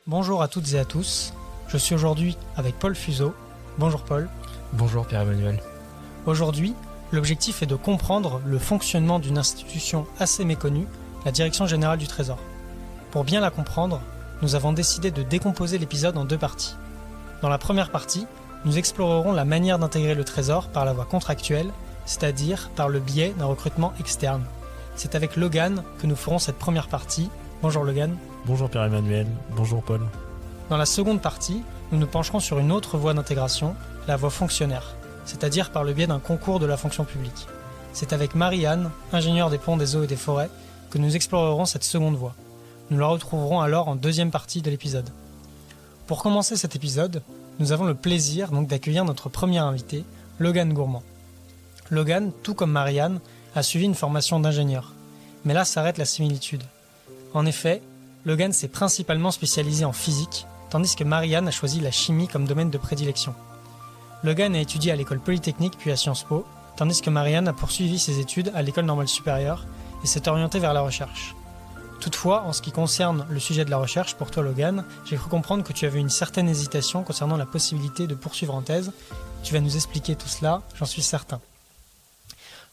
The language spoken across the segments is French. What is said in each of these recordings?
Bonjour à toutes et à tous, je suis aujourd'hui avec Paul Fuseau. Bonjour Paul. Bonjour Pierre-Emmanuel. Aujourd'hui, l'objectif est de comprendre le fonctionnement d'une institution assez méconnue, la Direction Générale du Trésor. Pour bien la comprendre, nous avons décidé de décomposer l'épisode en deux parties. Dans la première partie, nous explorerons la manière d'intégrer le Trésor par la voie contractuelle, c'est-à-dire par le biais d'un recrutement externe. C'est avec Logan que nous ferons cette première partie. Bonjour Logan. Bonjour Pierre-Emmanuel, bonjour Paul. Dans la seconde partie, nous nous pencherons sur une autre voie d'intégration, la voie fonctionnaire, c'est-à-dire par le biais d'un concours de la fonction publique. C'est avec Marie-Anne, ingénieure des ponts, des eaux et des forêts, que nous explorerons cette seconde voie. Nous la retrouverons alors en deuxième partie de l'épisode. Pour commencer cet épisode, nous avons le plaisir donc d'accueillir notre premier invité, Logan Gourmand. Logan, tout comme Marie-Anne, a suivi une formation d'ingénieur. Mais là s'arrête la similitude. En effet, Logan s'est principalement spécialisé en physique, tandis que Marie-Anne a choisi la chimie comme domaine de prédilection. Logan a étudié à l'école polytechnique puis à Sciences Po, tandis que Marie-Anne a poursuivi ses études à l'école normale supérieure et s'est orientée vers la recherche. Toutefois, en ce qui concerne le sujet de la recherche, pour toi Logan, j'ai cru comprendre que tu avais une certaine hésitation concernant la possibilité de poursuivre en thèse. Tu vas nous expliquer tout cela, j'en suis certain.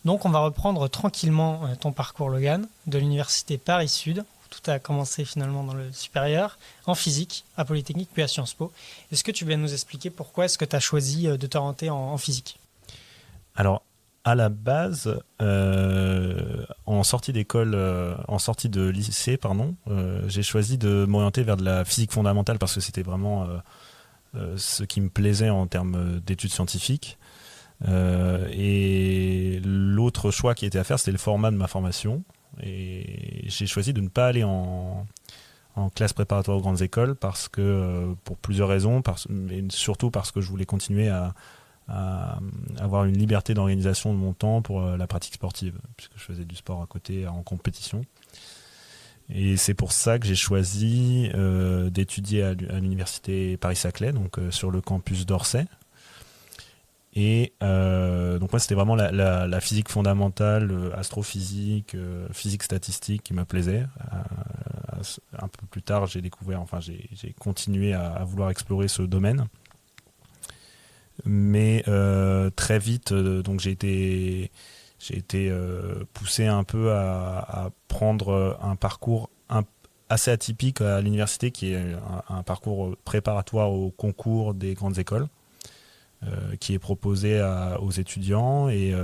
Donc on va reprendre tranquillement ton parcours Logan, de l'université Paris-Sud. Tout a commencé finalement dans le supérieur, en physique, à Polytechnique, puis à Sciences Po. Est-ce que tu vas nous expliquer pourquoi est-ce que tu as choisi de t'orienter en physique ? Alors, à la base, en sortie de lycée, j'ai choisi de m'orienter vers de la physique fondamentale parce que c'était vraiment ce qui me plaisait en termes d'études scientifiques. Et l'autre choix qui était à faire, c'était le format de ma formation. Et j'ai choisi de ne pas aller en classe préparatoire aux grandes écoles parce que, pour plusieurs raisons, mais surtout parce que je voulais continuer à avoir une liberté d'organisation de mon temps pour la pratique sportive, puisque je faisais du sport à côté en compétition. Et c'est pour ça que j'ai choisi d'étudier à l'université Paris-Saclay, donc sur le campus d'Orsay. Et donc moi c'était vraiment la physique fondamentale, astrophysique, physique statistique qui me plaisait. Un peu plus tard j'ai continué à vouloir explorer ce domaine. Mais très vite donc j'ai été poussé un peu à prendre un parcours assez atypique à l'université qui est un parcours préparatoire au concours des grandes écoles. Qui est proposé aux étudiants et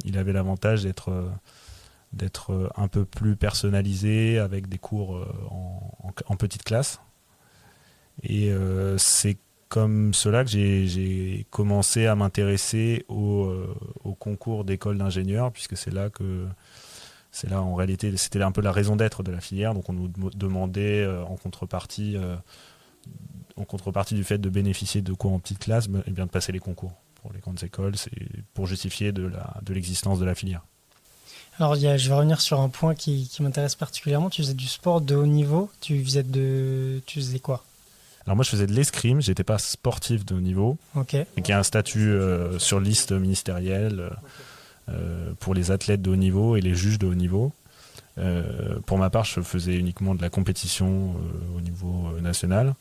il avait l'avantage d'être un peu plus personnalisé avec des cours en petite classe. Et c'est comme cela que j'ai commencé à m'intéresser au concours d'école d'ingénieurs, puisque c'est là en réalité c'était un peu la raison d'être de la filière. Donc on nous demandait en contrepartie du fait de bénéficier de cours en petite classe, de passer les concours pour les grandes écoles, c'est pour justifier de l'existence de la filière. Alors je vais revenir sur un point qui m'intéresse particulièrement. Tu faisais du sport de haut niveau, tu faisais quoi ? Alors moi je faisais de l'escrime, j'étais pas sportif de haut niveau, okay. Qui a un statut sur liste ministérielle pour les athlètes de haut niveau et les juges de haut niveau. Pour ma part je faisais uniquement de la compétition au niveau national.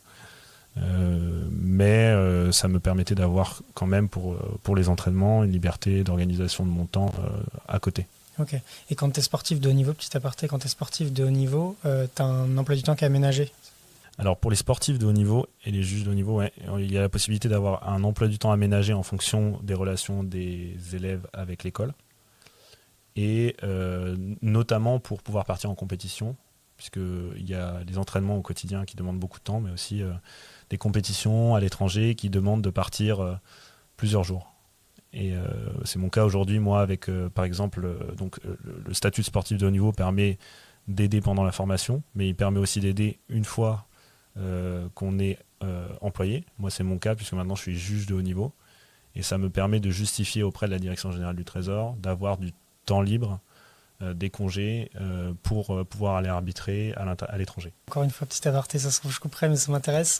Mais ça me permettait d'avoir quand même pour les entraînements une liberté d'organisation de mon temps à côté. Ok. Et quand tu es sportif de haut niveau, petit aparté, quand tu es sportif de haut niveau, tu as un emploi du temps qui est aménagé ? Alors pour les sportifs de haut niveau et les juges de haut niveau, il y a la possibilité d'avoir un emploi du temps aménagé en fonction des relations des élèves avec l'école et notamment pour pouvoir partir en compétition, puisqu'il y a les entraînements au quotidien qui demandent beaucoup de temps, mais aussi des compétitions à l'étranger qui demandent de partir plusieurs jours. Et c'est mon cas aujourd'hui, moi, avec par exemple le statut de sportif de haut niveau permet d'aider pendant la formation, mais il permet aussi d'aider une fois qu'on est employé. Moi c'est mon cas puisque maintenant je suis juge de haut niveau et ça me permet de justifier auprès de la Direction Générale du Trésor d'avoir du temps libre, des congés pour pouvoir aller arbitrer à l'étranger. Encore une fois, petit aparté, ça se trouve je couperai mais ça m'intéresse. Ça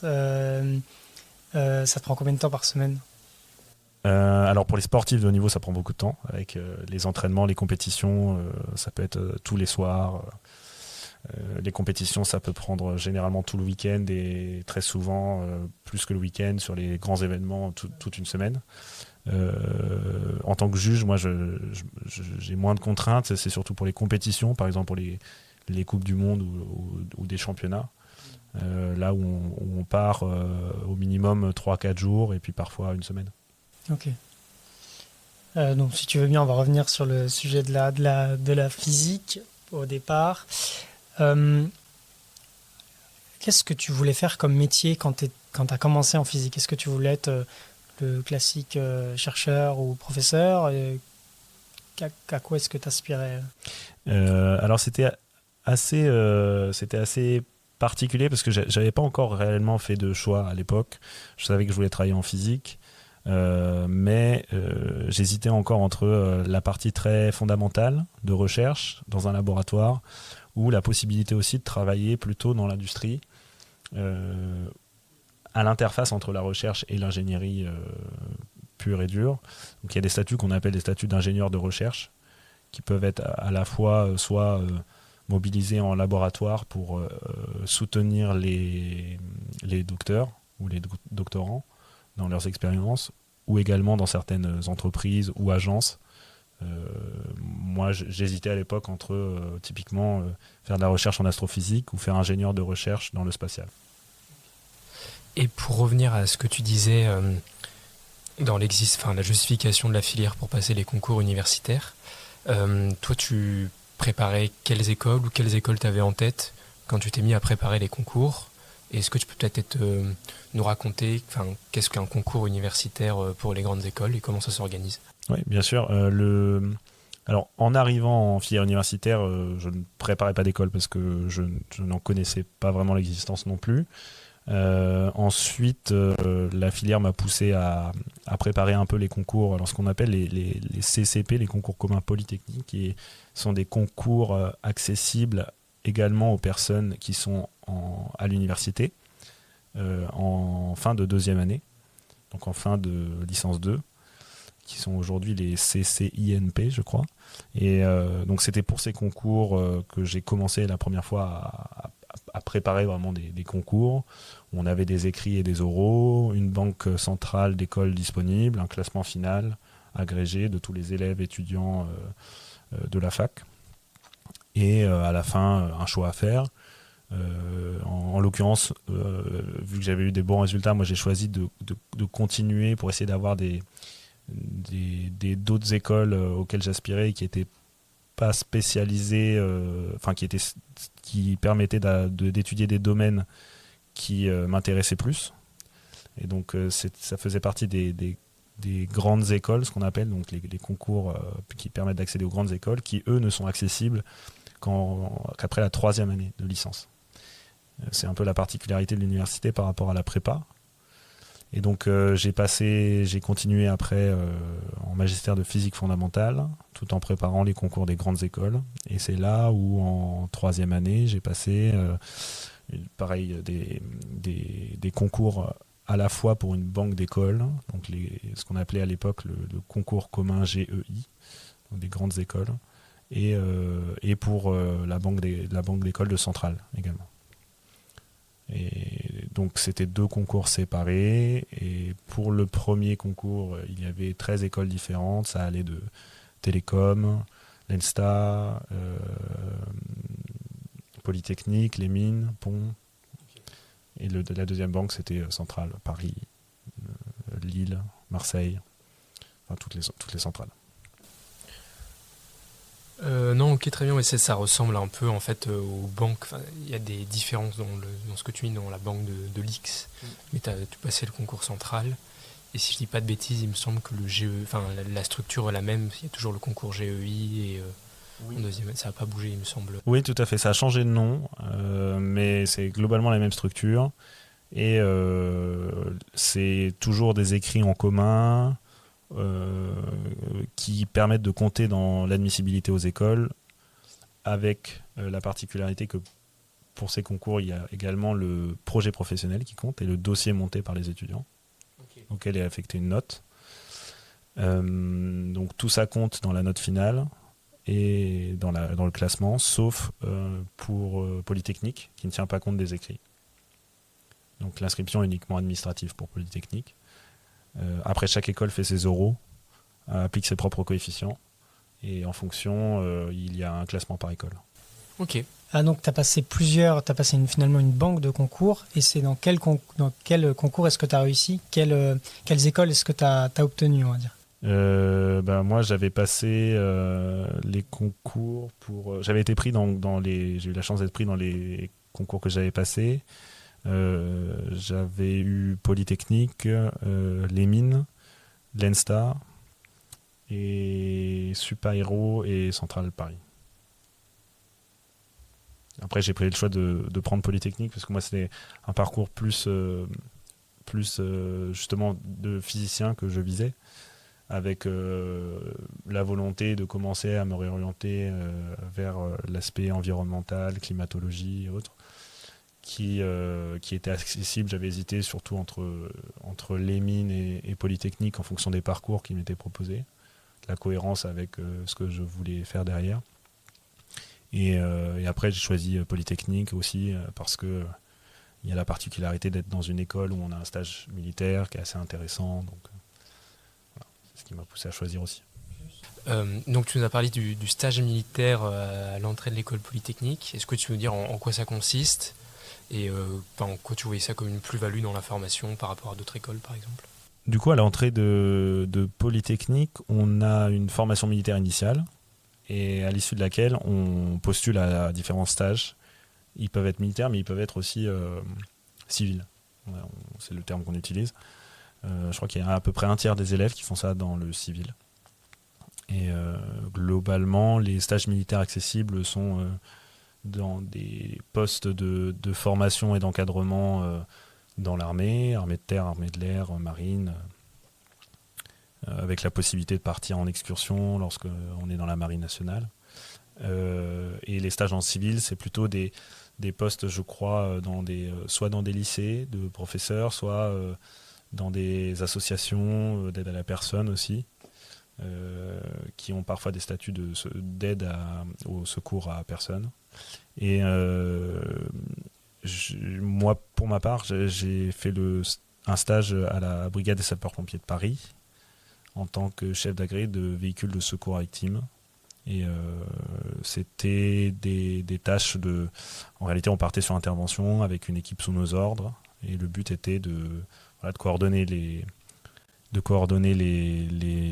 te prend combien de temps par semaine ? Alors pour les sportifs de haut niveau ça prend beaucoup de temps avec les entraînements, les compétitions, ça peut être tous les soirs. Les compétitions, ça peut prendre généralement tout le week-end et très souvent plus que le week-end sur les grands événements toute une semaine. En tant que juge, moi, j'ai moins de contraintes. C'est surtout pour les compétitions, par exemple pour les Coupes du Monde ou des championnats. Là où on part au minimum 3-4 jours et puis parfois une semaine. Ok. Donc, si tu veux bien, on va revenir sur le sujet de la physique au départ. Qu'est-ce que tu voulais faire comme métier quand tu as commencé en physique? Est-ce que tu voulais être le classique chercheur ou professeur? À quoi est-ce que tu aspirais? Alors c'était assez particulier parce que j'avais pas encore réellement fait de choix à l'époque. Je savais que je voulais travailler en physique, mais j'hésitais encore entre la partie très fondamentale de recherche dans un laboratoire ou la possibilité aussi de travailler plutôt dans l'industrie, à l'interface entre la recherche et l'ingénierie pure et dure. Donc il y a des statuts qu'on appelle des statuts d'ingénieur de recherche qui peuvent être à la fois soit mobilisés en laboratoire pour soutenir les docteurs ou les doctorants dans leurs expériences, ou également dans certaines entreprises ou agences. Moi, j'hésitais à l'époque entre typiquement faire de la recherche en astrophysique ou faire ingénieur de recherche dans le spatial. Et pour revenir à ce que tu disais dans la justification de la filière pour passer les concours universitaires, toi, tu préparais quelles écoles tu avais en tête quand tu t'es mis à préparer les concours? Est-ce que tu peux peut-être nous raconter qu'est-ce qu'un concours universitaire pour les grandes écoles et comment ça s'organise? Oui, bien sûr. Alors, en arrivant en filière universitaire, je ne préparais pas d'école parce que je n'en connaissais pas vraiment l'existence non plus. Ensuite, la filière m'a poussé à préparer un peu les concours, alors ce qu'on appelle les CCP, les concours communs polytechniques, qui sont des concours accessibles également aux personnes qui sont à l'université en fin de deuxième année, donc en fin de licence 2, qui sont aujourd'hui les CCINP, je crois. Et donc c'était pour ces concours que j'ai commencé la première fois à préparer vraiment des concours. On avait des écrits et des oraux, une banque centrale d'écoles disponible, un classement final agrégé de tous les élèves étudiants de la fac. Et à la fin, un choix à faire. En l'occurrence, vu que j'avais eu des bons résultats, moi j'ai choisi de continuer pour essayer d'avoir d'autres écoles auxquelles j'aspirais et qui n'étaient pas spécialisées, qui permettaient d'étudier des domaines qui m'intéressaient plus. Et donc ça faisait partie des grandes écoles, ce qu'on appelle donc les concours qui permettent d'accéder aux grandes écoles, qui eux ne sont accessibles qu'après la troisième année de licence. C'est un peu la particularité de l'université par rapport à la prépa. Et donc j'ai continué après en magistère de physique fondamentale, tout en préparant les concours des grandes écoles. Et c'est là où en troisième année, j'ai passé des concours à la fois pour une banque d'écoles, donc ce qu'on appelait à l'époque le concours commun GEI, donc des grandes écoles, et pour la banque d'écoles de Centrale également. Et donc c'était 2 concours séparés, et pour le premier concours il y avait 13 écoles différentes, ça allait de Télécom, l'ENSTA, Polytechnique, les mines, Pont, et la deuxième banque c'était Centrale, Paris, Lille, Marseille, enfin toutes les centrales. Non, ok, très bien, mais ça ressemble un peu en fait aux banques. Il y a des différences dans ce que tu dis dans la banque de l'X, mais tu passais le concours central. Et si je dis pas de bêtises, il me semble que le GE, la structure est la même. Il y a toujours le concours GEI et en deuxième, ça n'a pas bougé, il me semble. Oui, tout à fait. Ça a changé de nom, mais c'est globalement la même structure. Et c'est toujours des écrits en commun. Qui permettent de compter dans l'admissibilité aux écoles, avec la particularité que pour ces concours il y a également le projet professionnel qui compte et le dossier monté par les étudiants, auquel est affectée une note. Donc tout ça compte dans la note finale, et dans le classement, sauf pour Polytechnique, qui ne tient pas compte des écrits. Donc l'inscription est uniquement administrative pour Polytechnique. Après, chaque école fait ses oraux, applique ses propres coefficients, et en fonction, il y a un classement par école. Ok. Ah, donc tu as passé finalement une banque de concours, et c'est dans quel concours est-ce que tu as réussi? Quelles écoles est-ce que tu as obtenu, on va dire? Moi, j'avais passé les concours j'avais été pris j'ai eu la chance d'être pris dans les concours que j'avais passés. J'avais eu Polytechnique, les Mines, l'ENSTA et Supaéro et Centrale Paris. Après, j'ai pris le choix de prendre Polytechnique parce que moi, c'était un parcours plus justement de physicien que je visais, avec la volonté de commencer à me réorienter vers l'aspect environnemental, climatologie et autres, qui était accessible. J'avais hésité surtout entre les mines et Polytechnique en fonction des parcours qui m'étaient proposés, la cohérence avec ce que je voulais faire derrière. Et après, j'ai choisi Polytechnique aussi parce que il y a la particularité d'être dans une école où on a un stage militaire qui est assez intéressant. Donc, voilà, c'est ce qui m'a poussé à choisir aussi. Donc tu nous as parlé du stage militaire à l'entrée de l'école Polytechnique. Est-ce que tu peux nous dire en quoi ça consiste et en quoi tu voyais ça comme une plus-value dans la formation par rapport à d'autres écoles, par exemple? Du coup, à l'entrée de Polytechnique, on a une formation militaire initiale et à l'issue de laquelle on postule à différents stages. Ils peuvent être militaires, mais ils peuvent être aussi civils. C'est le terme qu'on utilise. Je crois qu'il y a à peu près un tiers des élèves qui font ça dans le civil. Et globalement, les stages militaires accessibles sont dans des postes de formation et d'encadrement dans l'armée, armée de terre, armée de l'air, marine, avec la possibilité de partir en excursion lorsqu'on est dans la marine nationale. Et les stages en civil, c'est plutôt des postes, je crois, soit dans des lycées de professeurs, soit dans des associations d'aide à la personne aussi, qui ont parfois des statuts d'aide au secours à personne. Et moi, pour ma part, j'ai fait un stage à la brigade des sapeurs-pompiers de Paris en tant que chef d'agré de véhicule de secours à victimes. Et c'était des tâches en réalité, on partait sur intervention avec une équipe sous nos ordres, et le but était de coordonner les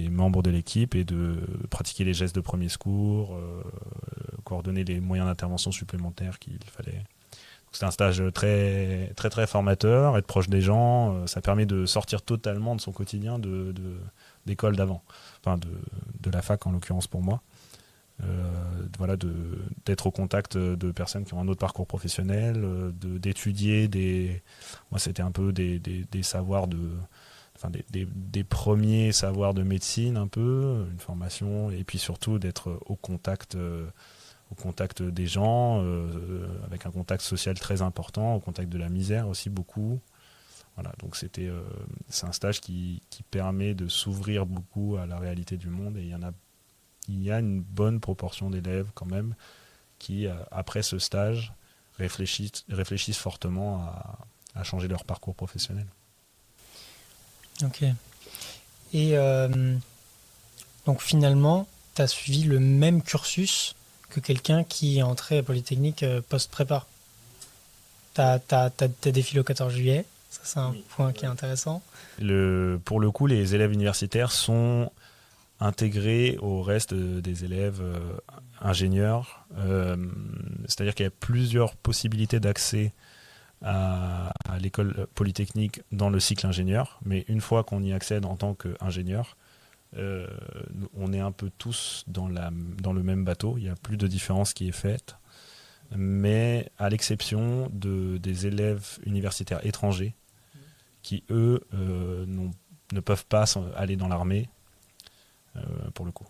membres de l'équipe et de pratiquer les gestes de premier secours, coordonner les moyens d'intervention supplémentaires qu'il fallait. C'est un stage très, très, très formateur, être proche des gens, ça permet de sortir totalement de son quotidien d'école d'avant, enfin de la fac en l'occurrence pour moi. D'être au contact de personnes qui ont un autre parcours professionnel, d'étudier moi c'était un peu des savoirs des premiers savoirs de médecine, un peu une formation, et puis surtout d'être au contact des gens, avec un contact social très important, au contact de la misère aussi beaucoup. Voilà, donc c'est un stage qui permet de s'ouvrir beaucoup à la réalité du monde, et il y a une bonne proportion d'élèves quand même qui, après ce stage, réfléchissent fortement à changer leur parcours professionnel. Ok. Et donc finalement, tu as suivi le même cursus que quelqu'un qui est entré à Polytechnique post-prépa. Tu as défilé au 14 juillet, ça c'est un point qui est intéressant. Pour le coup, les élèves universitaires sont intégrés au reste des élèves ingénieurs. C'est-à-dire qu'il y a plusieurs possibilités d'accès à l'école polytechnique dans le cycle ingénieur, mais une fois qu'on y accède en tant qu'ingénieur, on est un peu tous dans le même bateau, il n'y a plus de différence qui est faite, mais à l'exception des élèves universitaires étrangers qui, eux, ne peuvent pas aller dans l'armée, pour le coup.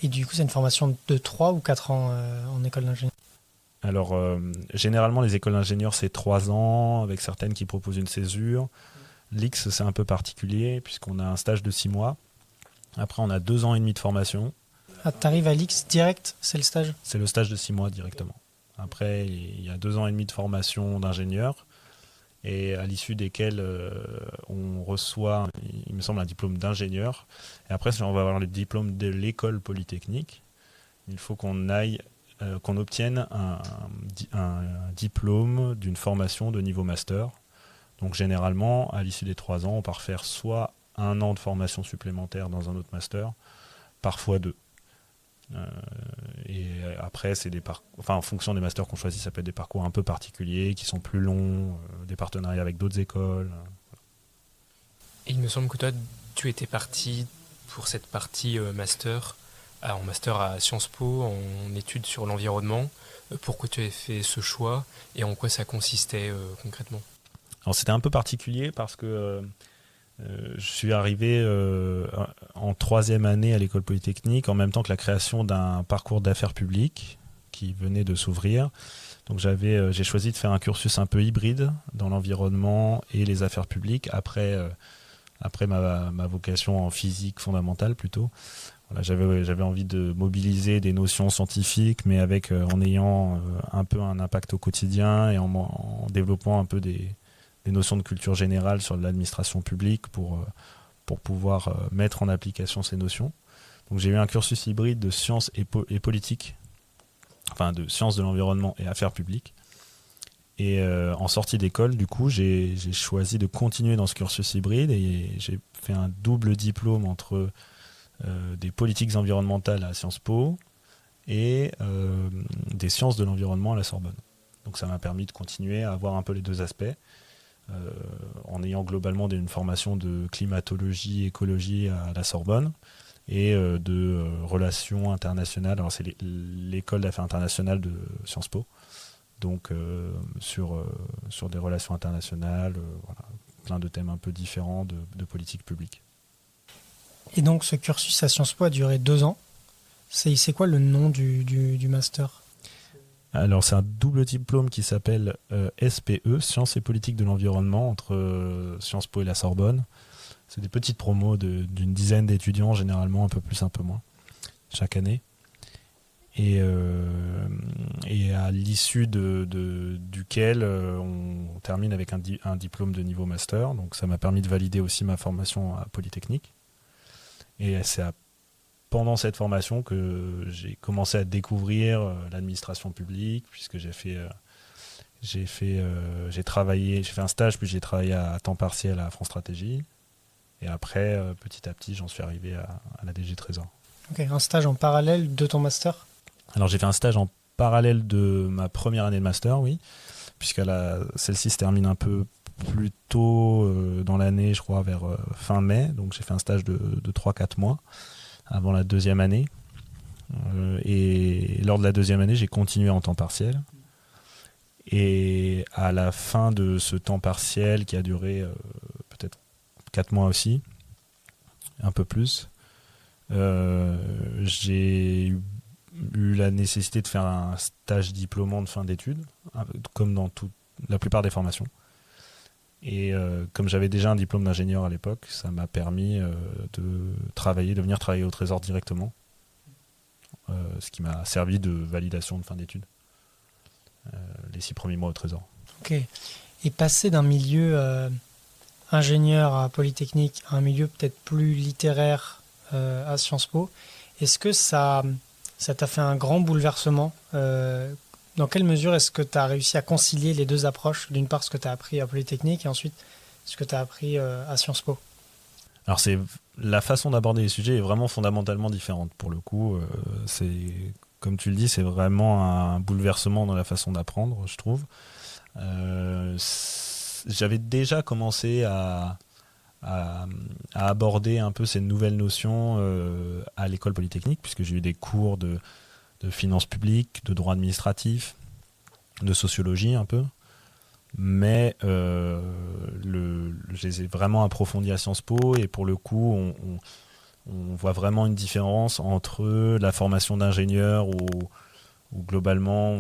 Et du coup, c'est une formation de 3 ou 4 ans en école d'ingénieur? Alors, généralement, les écoles d'ingénieurs, c'est 3 ans, avec certaines qui proposent une césure. L'X, c'est un peu particulier, puisqu'on a un stage de 6 mois. Après, on a 2 ans et demi de formation. t'arrives à l'X direct, c'est le stage? C'est le stage de 6 mois directement. Après, il y a 2 ans et demi de formation d'ingénieur, et à l'issue desquels on reçoit, il me semble, un diplôme d'ingénieur. Et après, si on va avoir le diplôme de l'école polytechnique, il faut qu'on obtienne un diplôme d'une formation de niveau master. Donc généralement, à l'issue des 3 ans, on part faire soit 1 an de formation supplémentaire dans un autre master, parfois 2. Et après, c'est en fonction des masters qu'on choisit, ça peut être des parcours un peu particuliers, qui sont plus longs, des partenariats avec d'autres écoles. Et il me semble que toi, tu étais parti pour cette partie master, en master à Sciences Po, en études sur l'environnement. Pourquoi tu avais fait ce choix et en quoi ça consistait concrètement? Alors c'était un peu particulier parce que je suis arrivé en 3e année à l'école polytechnique en même temps que la création d'un parcours d'affaires publiques qui venait de s'ouvrir. Donc j'ai choisi de faire un cursus un peu hybride dans l'environnement et les affaires publiques après ma vocation en physique fondamentale plutôt. Voilà, j'avais envie de mobiliser des notions scientifiques, mais en ayant un peu un impact au quotidien et en développant un peu des notions de culture générale sur l'administration publique pour pouvoir mettre en application ces notions. Donc j'ai eu un cursus hybride de sciences et politique, enfin de sciences de l'environnement et affaires publiques. Et en sortie d'école, du coup, j'ai choisi de continuer dans ce cursus hybride et j'ai fait un double diplôme entre des politiques environnementales à Sciences Po et des sciences de l'environnement à la Sorbonne. Donc ça m'a permis de continuer à avoir un peu les 2 aspects, en ayant globalement une formation de climatologie, écologie à la Sorbonne et de relations internationales. Alors c'est l'école d'affaires internationales de Sciences Po, donc sur des relations internationales, voilà, plein de thèmes un peu différents de politique publique. Et donc ce cursus à Sciences Po a duré 2 ans. C'est quoi le nom du master? Alors c'est un double diplôme qui s'appelle SPE, Sciences et Politique de l'Environnement, entre Sciences Po et la Sorbonne. C'est des petites promos d'une dizaine d'étudiants, généralement un peu plus, un peu moins, chaque année. Et à l'issue duquel on termine avec un diplôme de niveau master. Donc ça m'a permis de valider aussi ma formation à Polytechnique. Et c'est pendant cette formation que j'ai commencé à découvrir l'administration publique, puisque j'ai fait un stage, puis j'ai travaillé à temps partiel à France Stratégie. Et après, petit à petit, j'en suis arrivé à la DG Trésor. Ok, un stage en parallèle de ton master? Alors j'ai fait un stage en parallèle de ma première année de master, oui, puisque celle-ci se termine un peu plus tôt dans l'année, je crois, vers fin mai. Donc j'ai fait un stage de 3-4 mois avant la 2e année. Et lors de la 2e année, j'ai continué en temps partiel. Et à la fin de ce temps partiel, qui a duré peut-être 4 mois aussi, un peu plus, j'ai eu la nécessité de faire un stage diplômant de fin d'études, comme dans la plupart des formations. Et comme j'avais déjà un diplôme d'ingénieur à l'époque, ça m'a permis de venir travailler au Trésor directement, ce qui m'a servi de validation de fin d'études, les 6 premiers mois au Trésor. Ok. Et passer d'un milieu ingénieur à Polytechnique à un milieu peut-être plus littéraire à Sciences Po, est-ce que ça t'a fait un grand bouleversement? Dans quelle mesure est-ce que tu as réussi à concilier les 2 approches? D'une part, ce que tu as appris à Polytechnique et ensuite ce que tu as appris à Sciences Po. Alors la façon d'aborder les sujets est vraiment fondamentalement différente. Pour le coup, comme tu le dis, c'est vraiment un bouleversement dans la façon d'apprendre, je trouve. J'avais déjà commencé à aborder un peu ces nouvelles notions à l'école polytechnique, puisque j'ai eu des cours de finances publiques, de droit administratif, de sociologie un peu. Mais je les ai vraiment approfondis à Sciences Po, et pour le coup, on voit vraiment une différence entre la formation d'ingénieur où globalement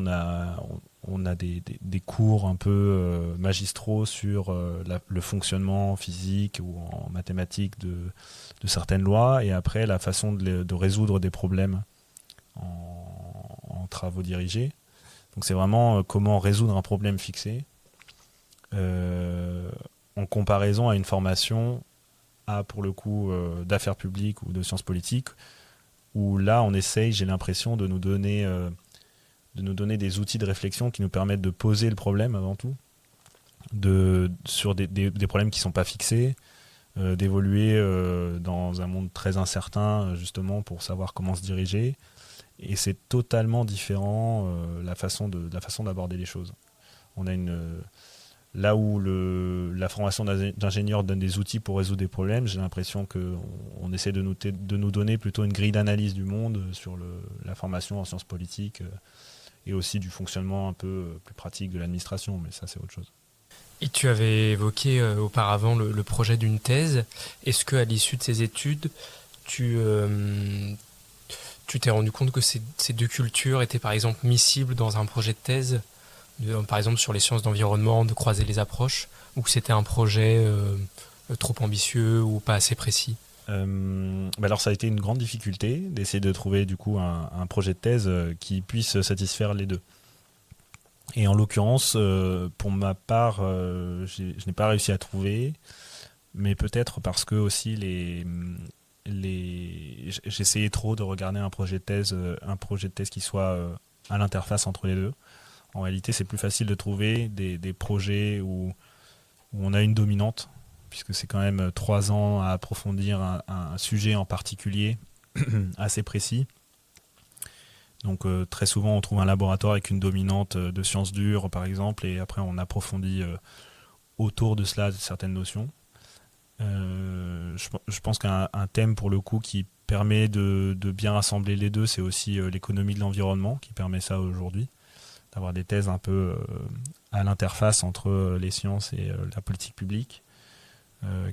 on a des cours un peu magistraux sur le fonctionnement physique ou en mathématiques de certaines lois, et après la façon de résoudre des problèmes en travaux dirigés. Donc c'est vraiment comment résoudre un problème fixé en comparaison à une formation pour le coup d'affaires publiques ou de sciences politiques, où là on essaye, j'ai l'impression, de nous donner des outils de réflexion qui nous permettent de poser le problème avant tout, sur des problèmes qui ne sont pas fixés, d'évoluer dans un monde très incertain justement pour savoir comment se diriger. Et c'est totalement différent la façon d'aborder les choses. On a là où la formation d'ingénieur donne des outils pour résoudre des problèmes, j'ai l'impression qu'on essaie de nous donner plutôt une grille d'analyse du monde sur la formation en sciences politiques et aussi du fonctionnement un peu plus pratique de l'administration, mais ça c'est autre chose. Et tu avais évoqué auparavant le projet d'une thèse. Est-ce qu'à l'issue de ces études, tu t'es rendu compte que ces deux cultures étaient par exemple miscibles dans un projet de thèse, par exemple sur les sciences d'environnement, de croiser les approches, ou que c'était un projet trop ambitieux ou pas assez précis? Alors ça a été une grande difficulté d'essayer de trouver du coup un projet de thèse qui puisse satisfaire les deux. Et en l'occurrence, pour ma part, je n'ai pas réussi à trouver, mais peut-être parce que aussi j'essayais trop de regarder un projet de thèse qui soit à l'interface entre les deux. En réalité, c'est plus facile de trouver des projets où on a une dominante, puisque c'est quand même 3 ans à approfondir un sujet en particulier assez précis. Donc très souvent, on trouve un laboratoire avec une dominante de sciences dures, par exemple, et après on approfondit autour de cela certaines notions. Je pense qu'un thème pour le coup qui permet de bien rassembler les deux, c'est aussi l'économie de l'environnement, qui permet ça aujourd'hui, d'avoir des thèses un peu à l'interface entre les sciences et la politique publique,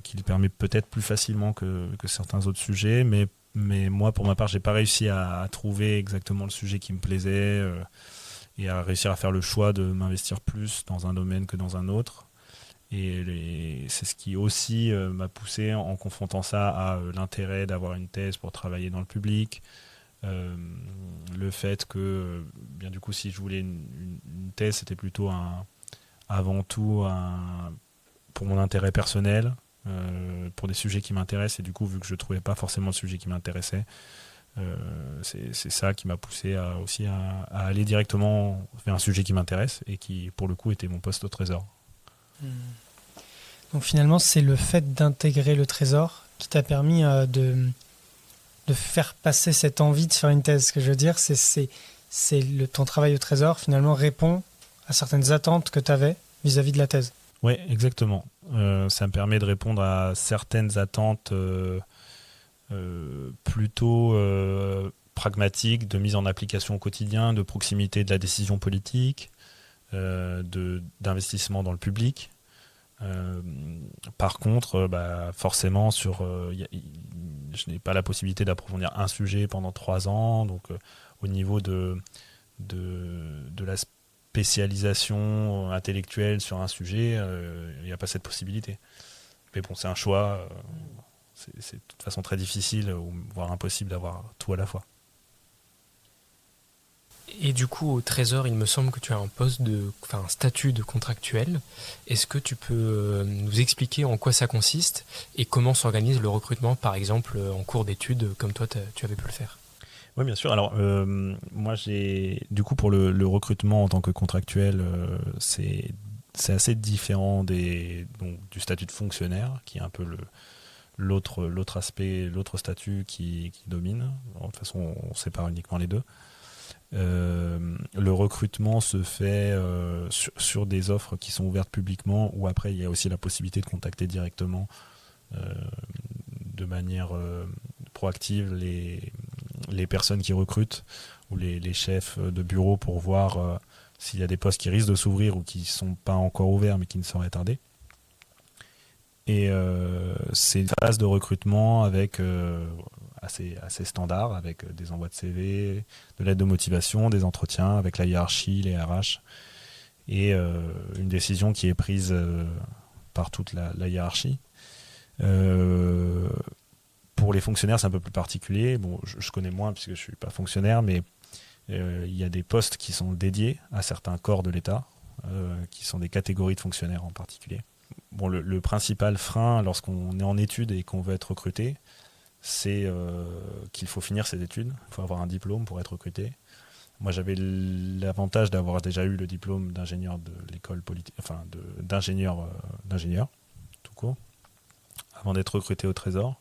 qui le permet peut-être plus facilement que certains autres sujets, mais moi, pour ma part, j'ai pas réussi à trouver exactement le sujet qui me plaisait et à réussir à faire le choix de m'investir plus dans un domaine que dans un autre. Et c'est ce qui aussi m'a poussé, en confrontant ça à l'intérêt d'avoir une thèse pour travailler dans le public, le fait que, bien du coup, si je voulais une thèse, c'était plutôt avant tout pour mon intérêt personnel, pour des sujets qui m'intéressent, et du coup vu que je trouvais pas forcément le sujet qui m'intéressait, c'est ça qui m'a poussé aussi à aller directement vers un sujet qui m'intéresse et qui pour le coup était mon poste au Trésor. Donc finalement c'est le fait d'intégrer le Trésor qui t'a permis de faire passer cette envie de faire une thèse. Ce que je veux dire, ton travail au Trésor finalement répond à certaines attentes que tu avais vis-à-vis de la thèse. Oui, exactement. Ça me permet de répondre à certaines attentes plutôt pragmatiques, de mise en application au quotidien, de proximité de la décision politique, d'investissement dans le public. Par contre, forcément, je n'ai pas la possibilité d'approfondir un sujet pendant 3 ans. Donc, au niveau de la spécialisation intellectuelle sur un sujet, il n'y a pas cette possibilité. Mais bon, c'est un choix. C'est de toute façon très difficile, voire impossible d'avoir tout à la fois. Et du coup, au Trésor, il me semble que tu as un statut de contractuel. Est-ce que tu peux nous expliquer en quoi ça consiste et comment s'organise le recrutement, par exemple, en cours d'études, comme toi, tu avais pu le faire? Oui, bien sûr. Alors, moi, du coup, pour le recrutement en tant que contractuel, c'est assez différent du statut de fonctionnaire, qui est un peu l'autre aspect, l'autre statut qui domine. De toute façon, on sépare uniquement les deux. Le recrutement se fait sur des offres qui sont ouvertes publiquement, ou après, il y a aussi la possibilité de contacter directement de manière proactive les personnes qui recrutent ou les chefs de bureau pour voir s'il y a des postes qui risquent de s'ouvrir ou qui ne sont pas encore ouverts mais qui ne sauraient tarder. Et c'est une phase de recrutement avec assez standard, avec des envois de CV, de l'aide de motivation, des entretiens avec la hiérarchie, les RH, et une décision qui est prise par toute la hiérarchie. Pour les fonctionnaires, c'est un peu plus particulier. Bon, je connais moins puisque je ne suis pas fonctionnaire, mais Il y a des postes qui sont dédiés à certains corps de l'État, qui sont des catégories de fonctionnaires en particulier. Bon, le principal frein lorsqu'on est en études et qu'on veut être recruté, c'est qu'il faut finir ses études. Il faut avoir un diplôme pour être recruté. Moi, j'avais l'avantage d'avoir déjà eu le diplôme d'ingénieur de l'école politique, enfin d'ingénieur tout court, avant d'être recruté au Trésor.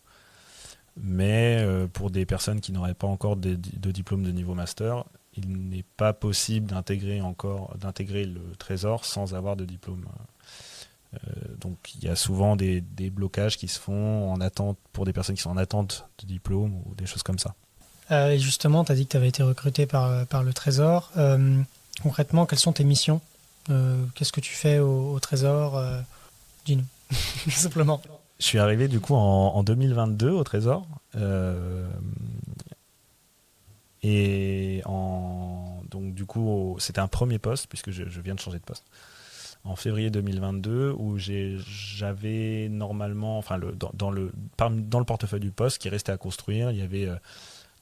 Mais pour des personnes qui n'auraient pas encore de diplôme de niveau master, il n'est pas possible d'intégrer le Trésor sans avoir de diplôme. Donc il y a souvent des blocages qui se font en attente pour des personnes qui sont en attente de diplôme ou des choses comme ça. Et justement, tu as dit que tu avais été recruté par le Trésor. Concrètement, quelles sont tes missions? Qu'est-ce que tu fais au Trésor? Dis-nous, tout simplement. Je suis arrivé du coup en 2022 au Trésor. Donc du coup, c'était un premier poste, puisque je viens de changer de poste. En février 2022, où j'avais normalement, enfin dans le portefeuille du poste qui restait à construire, il y avait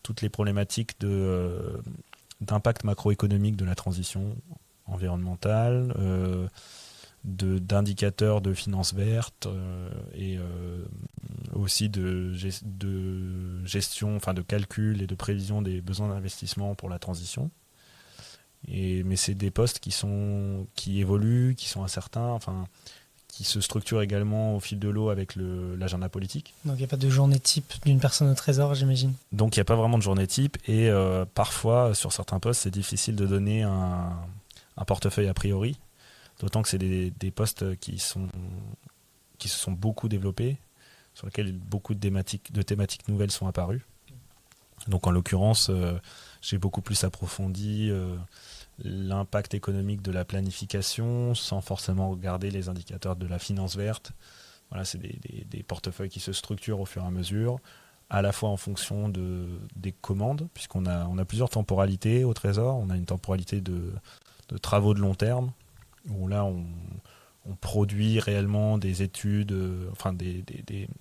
toutes les problématiques d'impact macroéconomique de la transition environnementale, d'indicateurs de finances vertes et aussi de gestion, enfin de calcul et de prévision des besoins d'investissement pour la transition. Mais c'est des postes qui évoluent, qui sont incertains, enfin qui se structurent également au fil de l'eau avec l'agenda politique. Donc il n'y a pas de journée type d'une personne au Trésor, j'imagine. Donc il n'y a pas vraiment de journée type et parfois sur certains postes c'est difficile de donner un portefeuille a priori, d'autant que c'est des postes qui se sont beaucoup développés, sur lesquels beaucoup de thématiques nouvelles sont apparues. Donc en l'occurrence, j'ai beaucoup plus approfondi l'impact économique de la planification sans forcément regarder les indicateurs de la finance verte. Voilà, c'est des portefeuilles qui se structurent au fur et à mesure, à la fois en fonction des commandes, puisqu'on a plusieurs temporalités au Trésor. On a une temporalité de travaux de long terme, où là on produit réellement des études,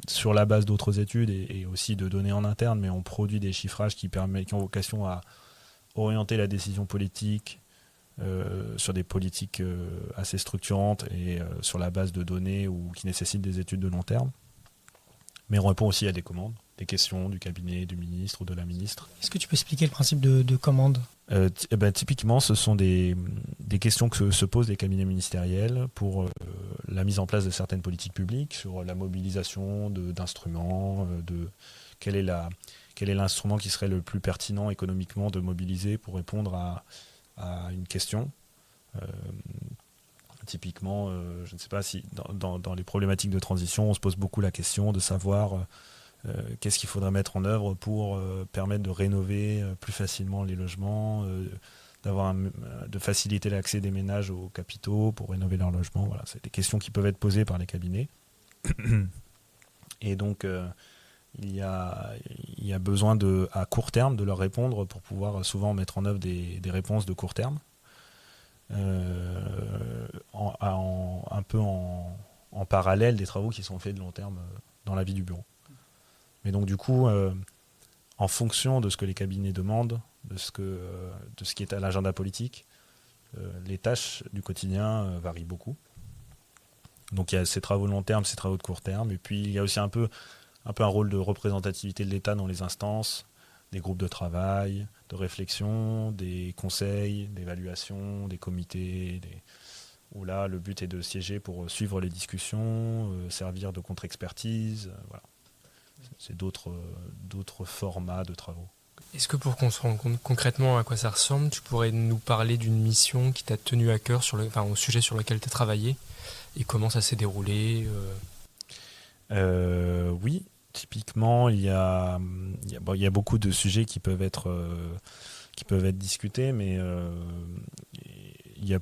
sur la base d'autres études et aussi de données en interne, mais on produit des chiffrages qui ont vocation à orienter la décision politique sur des politiques assez structurantes et sur la base de données ou qui nécessitent des études de long terme. Mais on répond aussi à des commandes, des questions du cabinet, du ministre ou de la ministre. Est-ce que tu peux expliquer le principe de commande? Typiquement, ce sont des questions que se posent les cabinets ministériels pour la mise en place de certaines politiques publiques, sur la mobilisation d'instruments, quel est l'instrument qui serait le plus pertinent économiquement de mobiliser pour répondre à une question. Typiquement, je ne sais pas si dans les problématiques de transition, on se pose beaucoup la question de savoir qu'est-ce qu'il faudrait mettre en œuvre pour permettre de rénover plus facilement les logements, de faciliter l'accès des ménages aux capitaux pour rénover leurs logements. Voilà, c'est des questions qui peuvent être posées par les cabinets. Et donc, il y a besoin à court terme de leur répondre pour pouvoir souvent mettre en œuvre des réponses de court terme. Un peu en parallèle des travaux qui sont faits de long terme dans la vie du bureau. Mais donc du coup, en fonction de ce que les cabinets demandent, de ce qui est à l'agenda politique, les tâches du quotidien varient beaucoup. Donc il y a ces travaux de long terme, ces travaux de court terme, et puis il y a aussi un peu un rôle de représentativité de l'État dans les instances, des groupes de travail, de réflexion, des conseils, d'évaluation, des comités, où là le but est de siéger pour suivre les discussions, servir de contre-expertise, voilà. C'est d'autres formats de travaux. Est-ce que pour qu'on se rende compte concrètement à quoi ça ressemble, tu pourrais nous parler d'une mission qui t'a tenu à cœur au sujet sur lequel tu as travaillé et comment ça s'est déroulé Oui, typiquement, il y a beaucoup de sujets qui peuvent être discutés, mais il y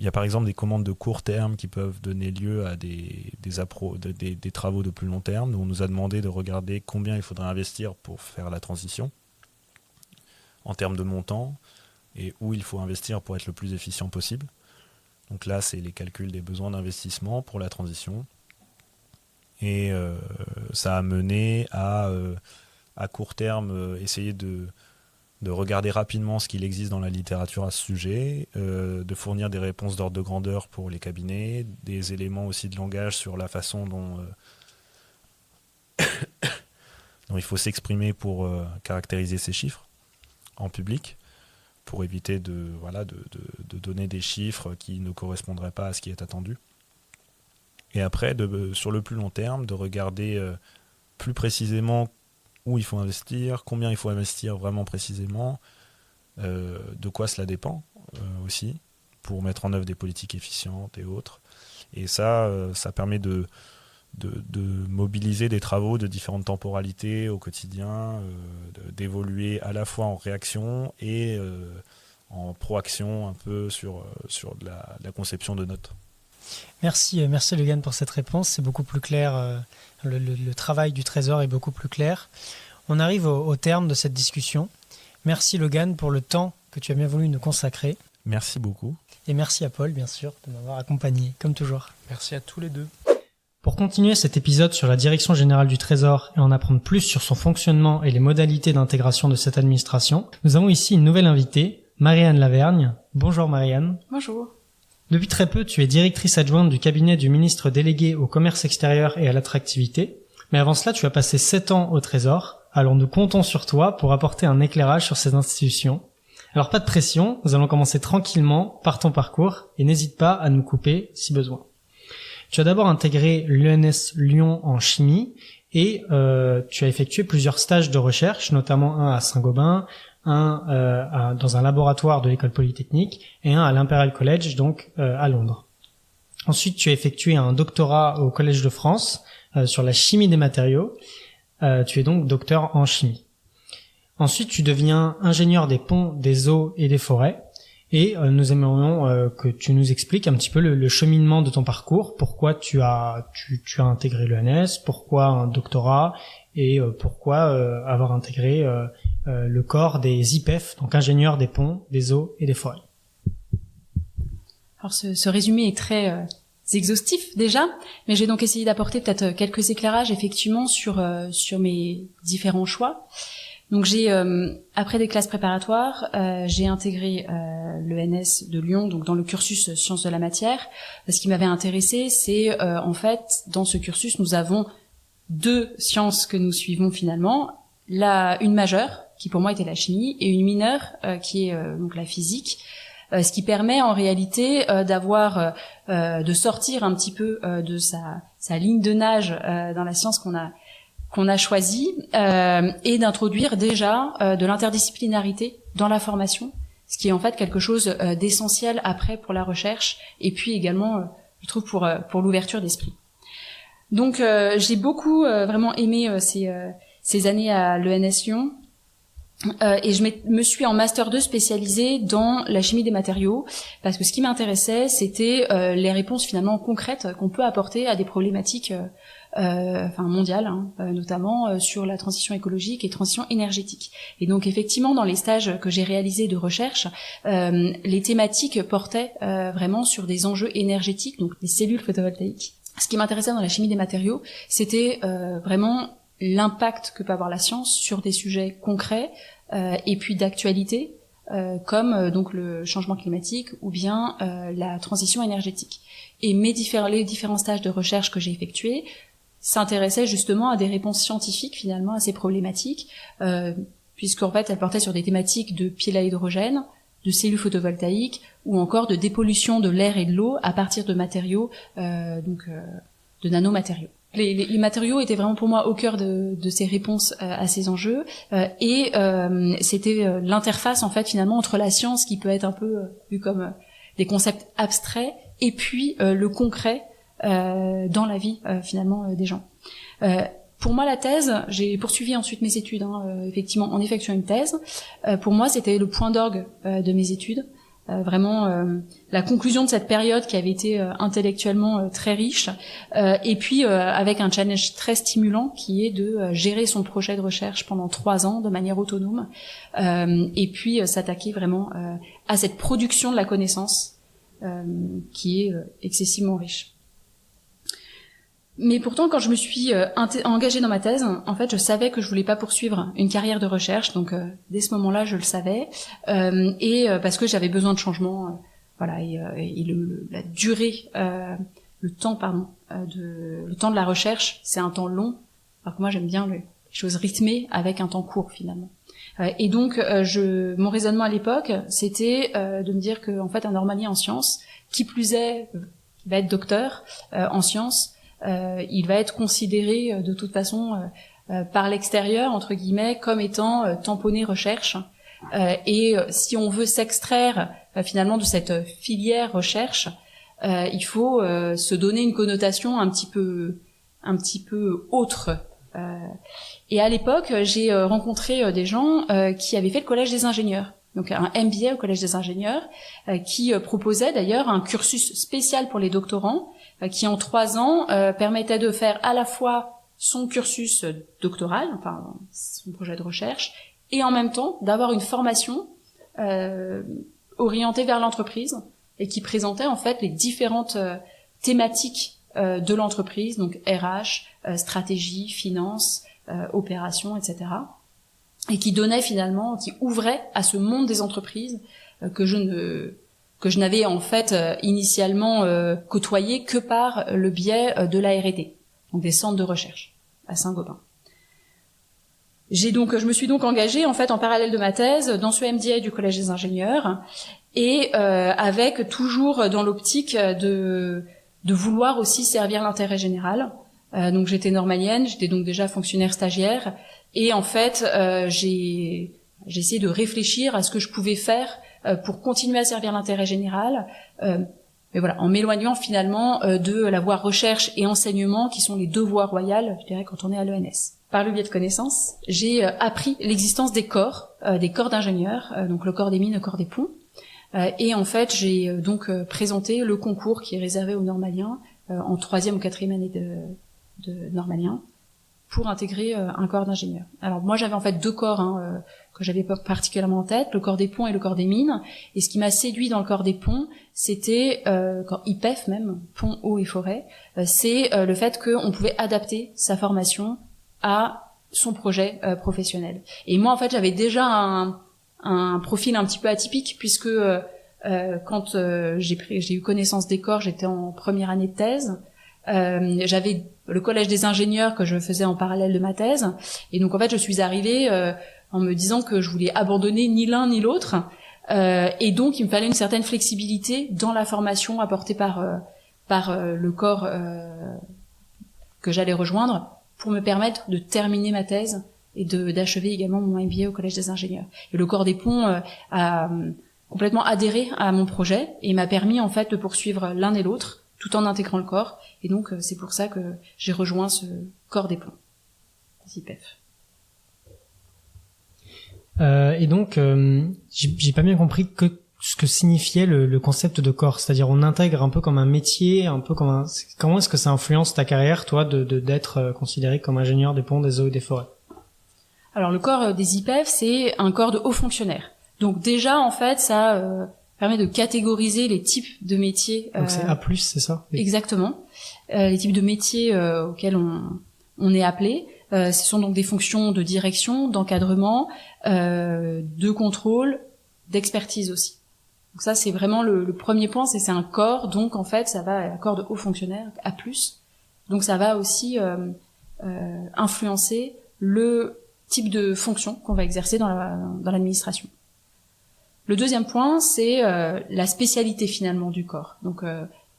a par exemple des commandes de court terme qui peuvent donner lieu à des travaux de plus long terme. Nous, on nous a demandé de regarder combien il faudrait investir pour faire la transition en termes de montant et où il faut investir pour être le plus efficient possible. Donc là, c'est les calculs des besoins d'investissement pour la transition. Et ça a mené à court terme essayer de de regarder rapidement ce qu'il existe dans la littérature à ce sujet, de fournir des réponses d'ordre de grandeur pour les cabinets, des éléments aussi de langage sur la façon dont il faut s'exprimer pour caractériser ces chiffres en public, pour éviter de donner des chiffres qui ne correspondraient pas à ce qui est attendu. Et après, sur le plus long terme, de regarder plus précisément où il faut investir, combien il faut investir vraiment précisément, de quoi cela dépend aussi, pour mettre en œuvre des politiques efficientes et autres. Et ça permet de mobiliser des travaux de différentes temporalités au quotidien, d'évoluer à la fois en réaction et en proaction un peu sur la conception de notes. Merci Logan pour cette réponse, c'est beaucoup plus clair, le travail du Trésor est beaucoup plus clair. On arrive au terme de cette discussion. Merci Logan pour le temps que tu as bien voulu nous consacrer. Merci beaucoup. Et merci à Paul, bien sûr, de m'avoir accompagné, comme toujours. Merci à tous les deux. Pour continuer cet épisode sur la Direction générale du Trésor et en apprendre plus sur son fonctionnement et les modalités d'intégration de cette administration, nous avons ici une nouvelle invitée, Marie-Anne Lavergne. Bonjour Marie-Anne. Bonjour. Depuis très peu, tu es directrice adjointe du cabinet du ministre délégué au commerce extérieur et à l'attractivité. Mais avant cela, tu as passé 7 ans au Trésor. Alors nous comptons sur toi pour apporter un éclairage sur ces institutions. Alors pas de pression, nous allons commencer tranquillement par ton parcours et n'hésite pas à nous couper si besoin. Tu as d'abord intégré l'ENS Lyon en chimie et tu as effectué plusieurs stages de recherche, notamment un à Saint-Gobain, un dans un laboratoire de l'école polytechnique et un à l'Imperial College, donc à Londres. Ensuite, tu as effectué un doctorat au Collège de France sur la chimie des matériaux. Tu es donc docteur en chimie. Ensuite, tu deviens ingénieur des ponts, des eaux et des forêts. Et nous aimerions que tu nous expliques un petit peu le cheminement de ton parcours, pourquoi tu as intégré l'ENS, pourquoi un doctorat et pourquoi avoir intégré le corps des IPEF, donc ingénieurs des ponts, des eaux et des forêts. Alors ce résumé est très exhaustif déjà, mais j'ai donc essayé d'apporter peut-être quelques éclairages effectivement sur mes différents choix. Donc j'ai après des classes préparatoires, j'ai intégré l'ENS de Lyon, donc dans le cursus sciences de la matière. Ce qui m'avait intéressé, c'est en fait dans ce cursus nous avons 2 sciences que nous suivons finalement, une majeure qui pour moi était la chimie et une mineure qui est donc la physique. Ce qui permet en réalité de sortir un petit peu de sa ligne de nage dans la science qu'on a choisi et d'introduire déjà de l'interdisciplinarité dans la formation, ce qui est en fait quelque chose d'essentiel après pour la recherche et puis également je trouve pour l'ouverture d'esprit. Donc j'ai beaucoup vraiment aimé ces années à l'ENS Lyon. Et je me suis en master 2 spécialisée dans la chimie des matériaux parce que ce qui m'intéressait c'était les réponses finalement concrètes qu'on peut apporter à des problématiques mondiales, notamment sur la transition écologique et transition énergétique. Et donc effectivement dans les stages que j'ai réalisés de recherche, les thématiques portaient vraiment sur des enjeux énergétiques, donc les cellules photovoltaïques. Ce qui m'intéressait dans la chimie des matériaux, c'était vraiment l'impact que peut avoir la science sur des sujets concrets et puis d'actualité comme donc le changement climatique ou bien la transition énergétique. Et les différents stages de recherche que j'ai effectués s'intéressaient justement à des réponses scientifiques finalement à ces problématiques puisqu'en fait elles portaient sur des thématiques de piles à hydrogène, de cellules photovoltaïques ou encore de dépollution de l'air et de l'eau à partir de matériaux de nanomatériaux. Les matériaux étaient vraiment pour moi au cœur de ces réponses à ces enjeux et c'était l'interface en fait finalement entre la science qui peut être un peu vue comme des concepts abstraits et puis le concret dans la vie finalement des gens. Pour moi la thèse, j'ai poursuivi ensuite mes études effectivement en effectuant une thèse. Pour moi c'était le point d'orgue de mes études. Vraiment la conclusion de cette période qui avait été intellectuellement très riche et puis avec un challenge très stimulant qui est de gérer son projet de recherche pendant 3 ans de manière autonome et puis s'attaquer vraiment à cette production de la connaissance qui est excessivement riche. Mais pourtant, quand je me suis engagée dans ma thèse, en fait, je savais que je voulais pas poursuivre une carrière de recherche. Donc, dès ce moment-là, je le savais, parce que j'avais besoin de changement. Voilà, et la durée, le temps de la recherche, c'est un temps long. Alors que moi, j'aime bien les choses rythmées avec un temps court finalement. Et donc, mon raisonnement à l'époque, c'était de me dire que, en fait, un normalien en sciences, qui plus est, va être docteur en sciences. Il va être considéré de toute façon par l'extérieur, entre guillemets, comme étant tamponné recherche. Et si on veut s'extraire finalement de cette filière recherche, il faut se donner une connotation un petit peu autre. Et à l'époque, j'ai rencontré des gens qui avaient fait le collège des ingénieurs. Donc un MBA au collège des ingénieurs, qui proposait d'ailleurs un cursus spécial pour les doctorants, qui en 3 ans permettait de faire à la fois son cursus doctoral, enfin son projet de recherche, et en même temps d'avoir une formation orientée vers l'entreprise et qui présentait en fait les différentes thématiques de l'entreprise, donc RH, stratégie, finance, opération, etc. Et qui donnait finalement, qui ouvrait à ce monde des entreprises que je n'avais en fait initialement côtoyé que par le biais de la R&D, donc des centres de recherche à Saint-Gobain. Je me suis donc engagée en fait en parallèle de ma thèse dans ce MDA du Collège des ingénieurs et avec toujours dans l'optique de vouloir aussi servir l'intérêt général. Donc j'étais normalienne, j'étais donc déjà fonctionnaire stagiaire et en fait j'ai essayé de réfléchir à ce que je pouvais faire pour continuer à servir l'intérêt général, mais voilà, en m'éloignant finalement de la voie recherche et enseignement qui sont les 2 voies royales, je dirais, quand on est à l'ENS. Par le biais de connaissances, j'ai appris l'existence des corps d'ingénieurs, donc le corps des mines, le corps des ponts, et en fait j'ai donc présenté le concours qui est réservé aux normaliens en 3e ou 4e année de normalien pour intégrer un corps d'ingénieur. Alors moi j'avais en fait 2 corps que j'avais pas particulièrement en tête, le corps des ponts et le corps des mines, et ce qui m'a séduit dans le corps des ponts, c'était corps IPEF même, ponts, eau et forêt, c'est le fait qu'on pouvait adapter sa formation à son projet professionnel. Et moi en fait j'avais déjà un profil un petit peu atypique puisque quand j'ai eu connaissance des corps, j'étais en première année de thèse. J'avais le collège des ingénieurs que je faisais en parallèle de ma thèse, et donc en fait je suis arrivée en me disant que je voulais abandonner ni l'un ni l'autre, et donc il me fallait une certaine flexibilité dans la formation apportée par le corps que j'allais rejoindre pour me permettre de terminer ma thèse et d'achever également mon MBA au collège des ingénieurs. Et le corps des ponts a complètement adhéré à mon projet et m'a permis en fait de poursuivre l'un et l'autre tout en intégrant le corps. Et donc, c'est pour ça que j'ai rejoint ce corps des ponts, des IPEF. Et donc, j'ai pas bien compris ce que signifiait le concept de corps. C'est-à-dire, on intègre un peu comme un métier, un peu comme comment est-ce que ça influence ta carrière, toi, d'être considéré comme ingénieur des ponts, des eaux et des forêts? Alors, le corps des IPEF, c'est un corps de hauts fonctionnaires. Donc déjà, en fait, ça permet de catégoriser les types de métiers. Donc c'est A+, c'est ça? Oui. Exactement. Les types de métiers auxquels on est appelé. Ce sont donc des fonctions de direction, d'encadrement, de contrôle, d'expertise aussi. Donc ça, c'est vraiment le premier point, c'est un corps. Donc en fait, ça va un corps de hauts fonctionnaires, A+. Donc ça va aussi influencer le type de fonction qu'on va exercer dans l'administration. Le deuxième point, c'est la spécialité finalement du corps. Donc,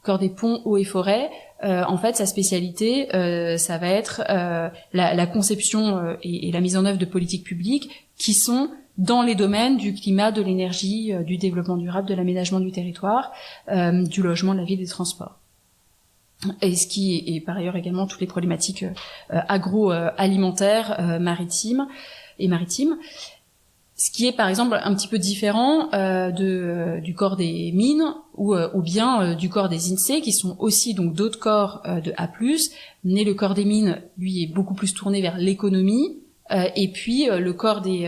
corps des ponts, eaux et forêts, en fait, sa spécialité, ça va être la conception et la mise en œuvre de politiques publiques qui sont dans les domaines du climat, de l'énergie, du développement durable, de l'aménagement du territoire, du logement, de la vie, des transports. Et ce qui est par ailleurs également toutes les problématiques agroalimentaires, maritimes. Ce qui est par exemple un petit peu différent du corps des mines ou bien du corps des INSEE, qui sont aussi donc d'autres corps de A+, mais le corps des mines, lui, est beaucoup plus tourné vers l'économie, et puis le corps des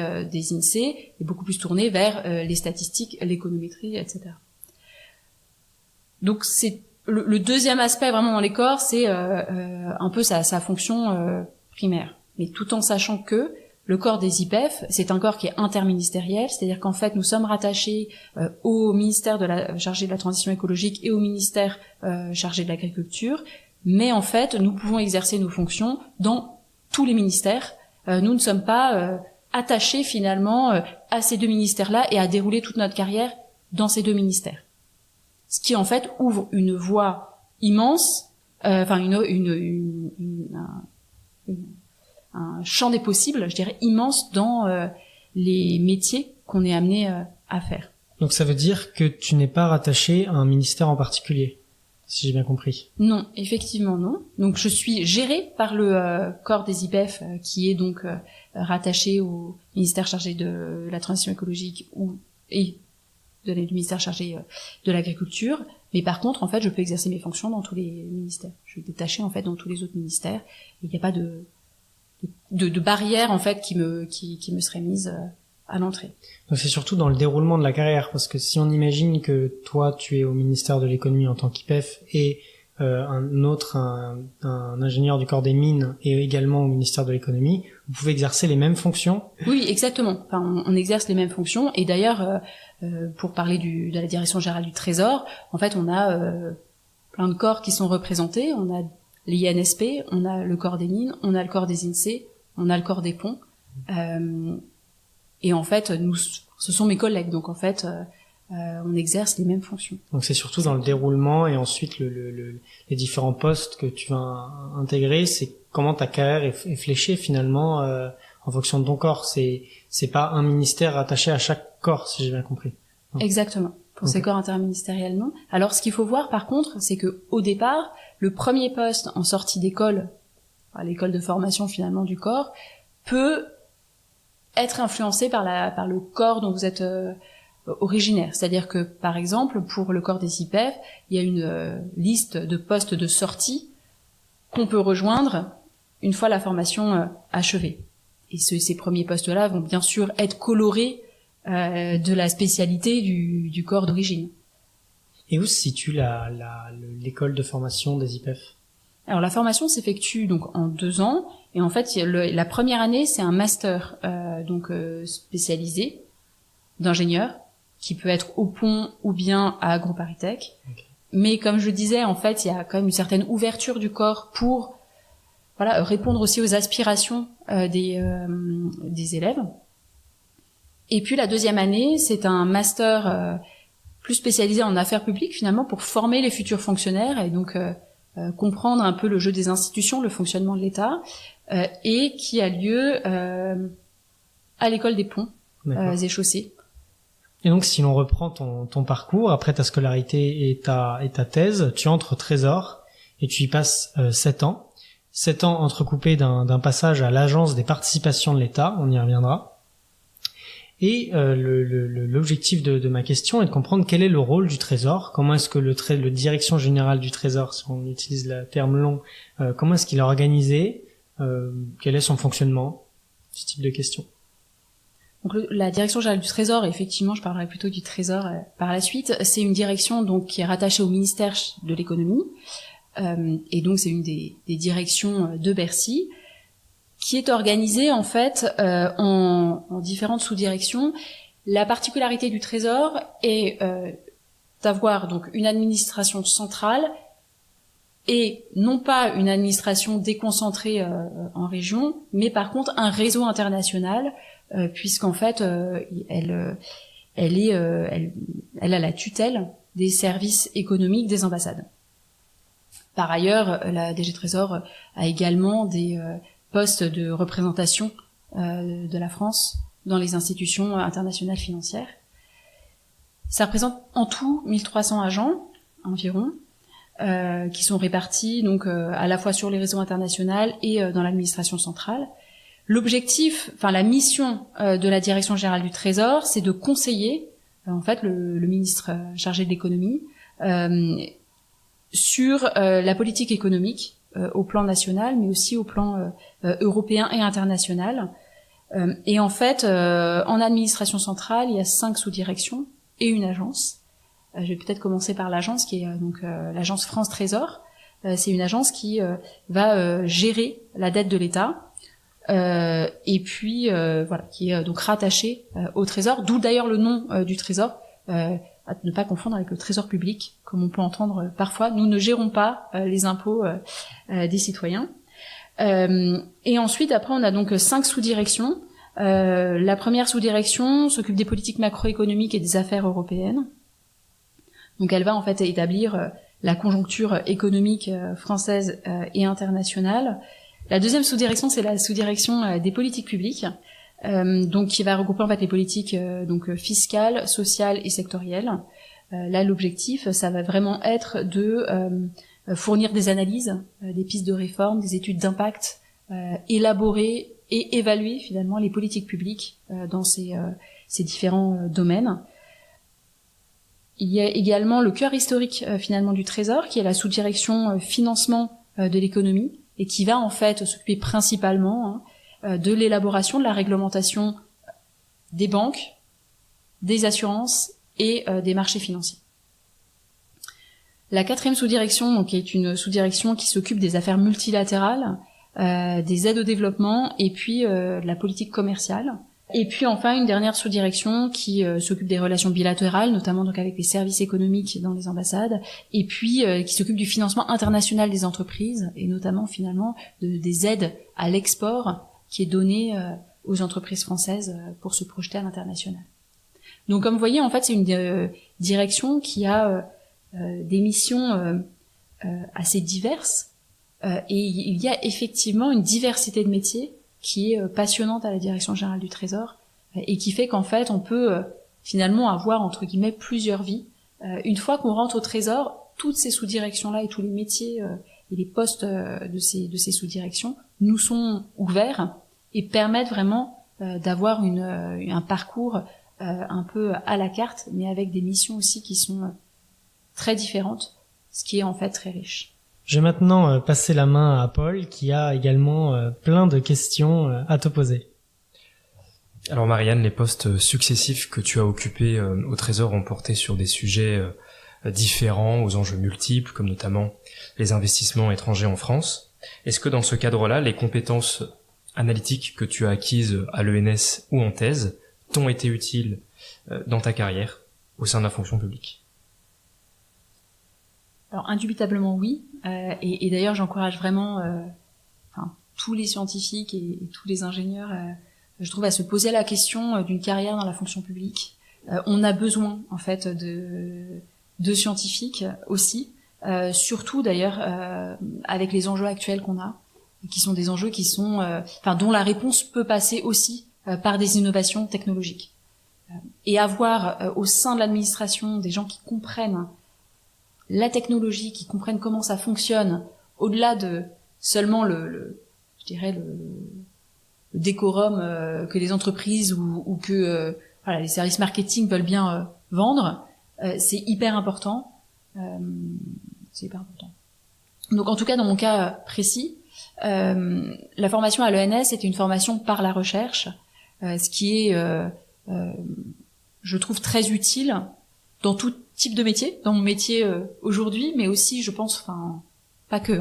INSEE est beaucoup plus tourné vers les statistiques, l'économétrie, etc. Donc c'est le deuxième aspect vraiment dans les corps, c'est un peu sa fonction primaire, mais tout en sachant que le corps des IPEF, c'est un corps qui est interministériel, c'est-à-dire qu'en fait, nous sommes rattachés au ministère chargé de la transition écologique et au ministère chargé de l'agriculture, mais en fait, nous pouvons exercer nos fonctions dans tous les ministères. Nous ne sommes pas attachés finalement à ces deux ministères-là et à dérouler toute notre carrière dans ces deux ministères. Ce qui en fait ouvre une voie immense, un champ des possibles, je dirais, immense dans les métiers qu'on est amené à faire. Donc ça veut dire que tu n'es pas rattaché à un ministère en particulier, si j'ai bien compris. Non, effectivement non. Donc je suis gérée par le corps des IPEF qui est donc rattaché au ministère chargé de la transition écologique et du ministère chargé de l'agriculture. Mais par contre, en fait, je peux exercer mes fonctions dans tous les ministères. Je suis détachée en fait dans tous les autres ministères. Il n'y a pas de barrière en fait qui me serait mise à l'entrée. Donc c'est surtout dans le déroulement de la carrière, parce que si on imagine que toi tu es au ministère de l'économie en tant qu'IPEF et un ingénieur du corps des mines est également au ministère de l'économie, vous pouvez exercer les mêmes fonctions. Oui, exactement. Enfin, on exerce les mêmes fonctions et d'ailleurs pour parler de la direction générale du Trésor, en fait on a plein de corps qui sont représentés. On a l'INSP, on a le corps des mines, on a le corps des INSEE, on a le corps des ponts. Et en fait, ce sont mes collègues. Donc en fait, on exerce les mêmes fonctions. Donc c'est surtout dans le déroulement et ensuite les différents postes que tu vas intégrer, c'est comment ta carrière est fléchée finalement en fonction de ton corps. C'est pas un ministère attaché à chaque corps, si j'ai bien compris. Donc. Exactement. Pour ces corps interministériels, non. Alors ce qu'il faut voir par contre, c'est que au départ, le premier poste en sortie d'école, à l'école de formation finalement du corps, peut être influencé par le corps dont vous êtes originaire. C'est-à-dire que, par exemple, pour le corps des IPEF, il y a une liste de postes de sortie qu'on peut rejoindre une fois la formation achevée. Et ces premiers postes-là vont bien sûr être colorés de la spécialité du corps d'origine. Et où se situe l'école de formation des IPEF ? Alors la formation s'effectue donc en 2 ans et en fait la première année c'est un master spécialisé d'ingénieur qui peut être au Pont ou bien à AgroParisTech. Okay. Mais comme je le disais en fait il y a quand même une certaine ouverture du corps pour répondre aussi aux aspirations des élèves. Et puis la deuxième année c'est un master plus spécialisé en affaires publiques finalement pour former les futurs fonctionnaires et donc comprendre un peu le jeu des institutions, le fonctionnement de l'État, et qui a lieu à l'école des ponts et chaussées. Et donc, si l'on reprend ton parcours, après ta scolarité et ta thèse, tu entres au Trésor et tu y passes 7 ans. 7 ans entrecoupés d'un passage à l'Agence des participations de l'État, on y reviendra. Et l'objectif de ma question est de comprendre quel est le rôle du Trésor, comment est-ce que le direction générale du Trésor, si on utilise le terme long, comment est-ce qu'il est organisé, quel est son fonctionnement, ce type de questions. Donc la direction générale du Trésor, effectivement, je parlerai plutôt du Trésor par la suite, c'est une direction donc qui est rattachée au ministère de l'économie, et donc c'est une des directions de Bercy, qui est organisée en fait en différentes sous-directions. La particularité du Trésor est d'avoir donc une administration centrale et non pas une administration déconcentrée en région, mais par contre un réseau international, puisqu'en fait elle a la tutelle des services économiques des ambassades. Par ailleurs, la DG Trésor a également des postes de représentation de la France dans les institutions internationales financières. Ça représente en tout 1300 agents environ, qui sont répartis donc à la fois sur les réseaux internationaux et dans l'administration centrale. L'objectif, la mission de la Direction générale du Trésor, c'est de conseiller en fait le ministre chargé de l'économie sur la politique économique au plan national, mais aussi au plan européen et international. Et en fait, en administration centrale, il y a 5 sous-directions et une agence. Je vais peut-être commencer par l'agence qui est donc l'agence France Trésor. C'est une agence qui va gérer la dette de l'État. Et puis voilà, qui est donc rattaché au Trésor, d'où d'ailleurs le nom du Trésor, à ne pas confondre avec le Trésor public, comme on peut entendre parfois. Nous ne gérons pas les impôts des citoyens. Et ensuite, après, on a donc 5 sous-directions. La première sous-direction s'occupe des politiques macroéconomiques et des affaires européennes. Donc elle va en fait établir la conjoncture économique française et internationale. La deuxième sous-direction, c'est la sous-direction des politiques publiques, donc qui va regrouper en fait les politiques donc fiscales, sociales et sectorielles. Là, l'objectif, ça va vraiment être de fournir des analyses, des pistes de réforme, des études d'impact, élaborer et évaluer finalement les politiques publiques dans ces différents domaines. Il y a également le cœur historique finalement du Trésor, qui est la sous-direction financement de l'économie, et qui va en fait s'occuper principalement de l'élaboration de la réglementation des banques, des assurances et des marchés financiers. La quatrième sous-direction, donc, est une sous-direction qui s'occupe des affaires multilatérales, des aides au développement et puis de la politique commerciale. Et puis enfin une dernière sous-direction qui s'occupe des relations bilatérales, notamment donc avec les services économiques dans les ambassades, et puis qui s'occupe du financement international des entreprises, et notamment finalement des aides à l'export qui est donné aux entreprises françaises pour se projeter à l'international. Donc comme vous voyez, en fait, c'est une direction qui a des missions assez diverses, et il y a effectivement une diversité de métiers qui est passionnante à la Direction Générale du Trésor, et qui fait qu'en fait on peut finalement avoir entre guillemets plusieurs vies. Une fois qu'on rentre au Trésor, toutes ces sous-directions-là et tous les métiers et les postes de ces sous-directions nous sont ouverts et permettent vraiment d'avoir un parcours un peu à la carte, mais avec des missions aussi qui sont très différentes, ce qui est en fait très riche. Je vais maintenant passer la main à Paul, qui a également plein de questions à te poser. Alors Marianne, les postes successifs que tu as occupés au Trésor ont porté sur des sujets différents, aux enjeux multiples, comme notamment les investissements étrangers en France. Est-ce que dans ce cadre-là, les compétences analytiques que tu as acquises à l'ENS ou en thèse t'ont été utiles dans ta carrière au sein de la fonction publique ? Alors indubitablement oui, et d'ailleurs j'encourage vraiment tous les scientifiques et tous les ingénieurs, je trouve, à se poser la question d'une carrière dans la fonction publique. On a besoin en fait de scientifiques aussi, surtout d'ailleurs avec les enjeux actuels qu'on a, qui sont des enjeux qui sont, dont la réponse peut passer aussi par des innovations technologiques. Et avoir au sein de l'administration des gens qui comprennent la technologie, qui comprennent comment ça fonctionne, au-delà de seulement le décorum que les entreprises ou que les services marketing veulent bien vendre, c'est hyper important. Donc en tout cas, dans mon cas précis, la formation à l'ENS était une formation par la recherche, ce qui est, je trouve, très utile dans tout type de métier, dans mon métier aujourd'hui, mais aussi, je pense, pas que.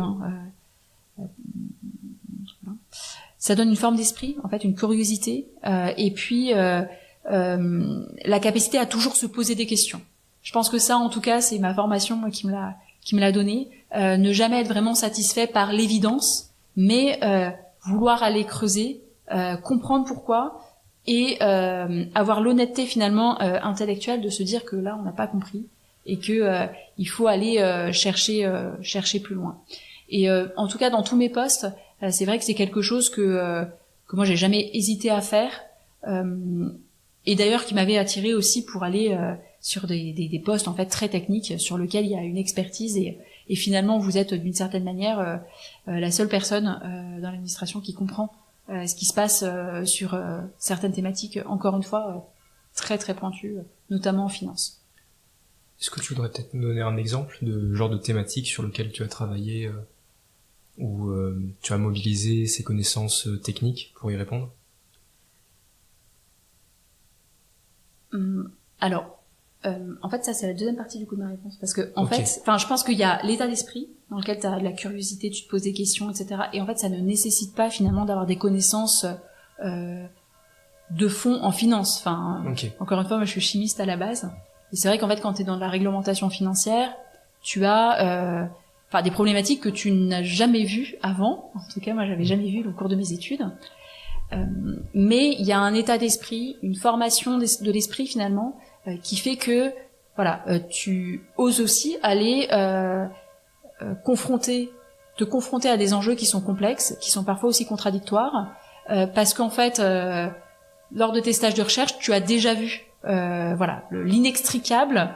Ça donne une forme d'esprit, en fait, une curiosité, et puis la capacité à toujours se poser des questions. Je pense que ça, en tout cas, c'est ma formation qui me l'a donné. Ne jamais être vraiment satisfait par l'évidence, mais vouloir aller creuser, comprendre pourquoi, et avoir l'honnêteté finalement intellectuelle de se dire que là on n'a pas compris et que il faut aller chercher plus loin. Et en tout cas dans tous mes postes, c'est vrai que c'est quelque chose que moi j'ai jamais hésité à faire, et d'ailleurs qui m'avait attiré aussi pour aller sur des postes en fait très techniques sur lesquels il y a une expertise, et finalement vous êtes d'une certaine manière la seule personne dans l'administration qui comprend ce qui se passe sur certaines thématiques, encore une fois, très très pointues, notamment en finance. Est-ce que tu voudrais peut-être nous donner un exemple de genre de thématique sur lequel tu as travaillé, où tu as mobilisé ces connaissances techniques pour y répondre ? Alors, En fait, ça, c'est la deuxième partie du coup de ma réponse. Parce que, en Ok. fait, je pense qu'il y a l'état d'esprit dans lequel tu as de la curiosité, tu te poses des questions, etc. Et en fait, ça ne nécessite pas finalement d'avoir des connaissances de fond en finance. Enfin, Ok. encore une fois, moi, je suis chimiste à la base. Et c'est vrai qu'en fait, quand tu es dans la réglementation financière, tu as des problématiques que tu n'as jamais vues avant. En tout cas, moi, j'avais jamais vu au cours de mes études. Mais il y a un état d'esprit, une formation de l'esprit finalement, qui fait que tu oses aussi aller te confronter à des enjeux qui sont complexes, qui sont parfois aussi contradictoires, parce qu'en fait, lors de tes stages de recherche, tu as déjà vu l'inextricable,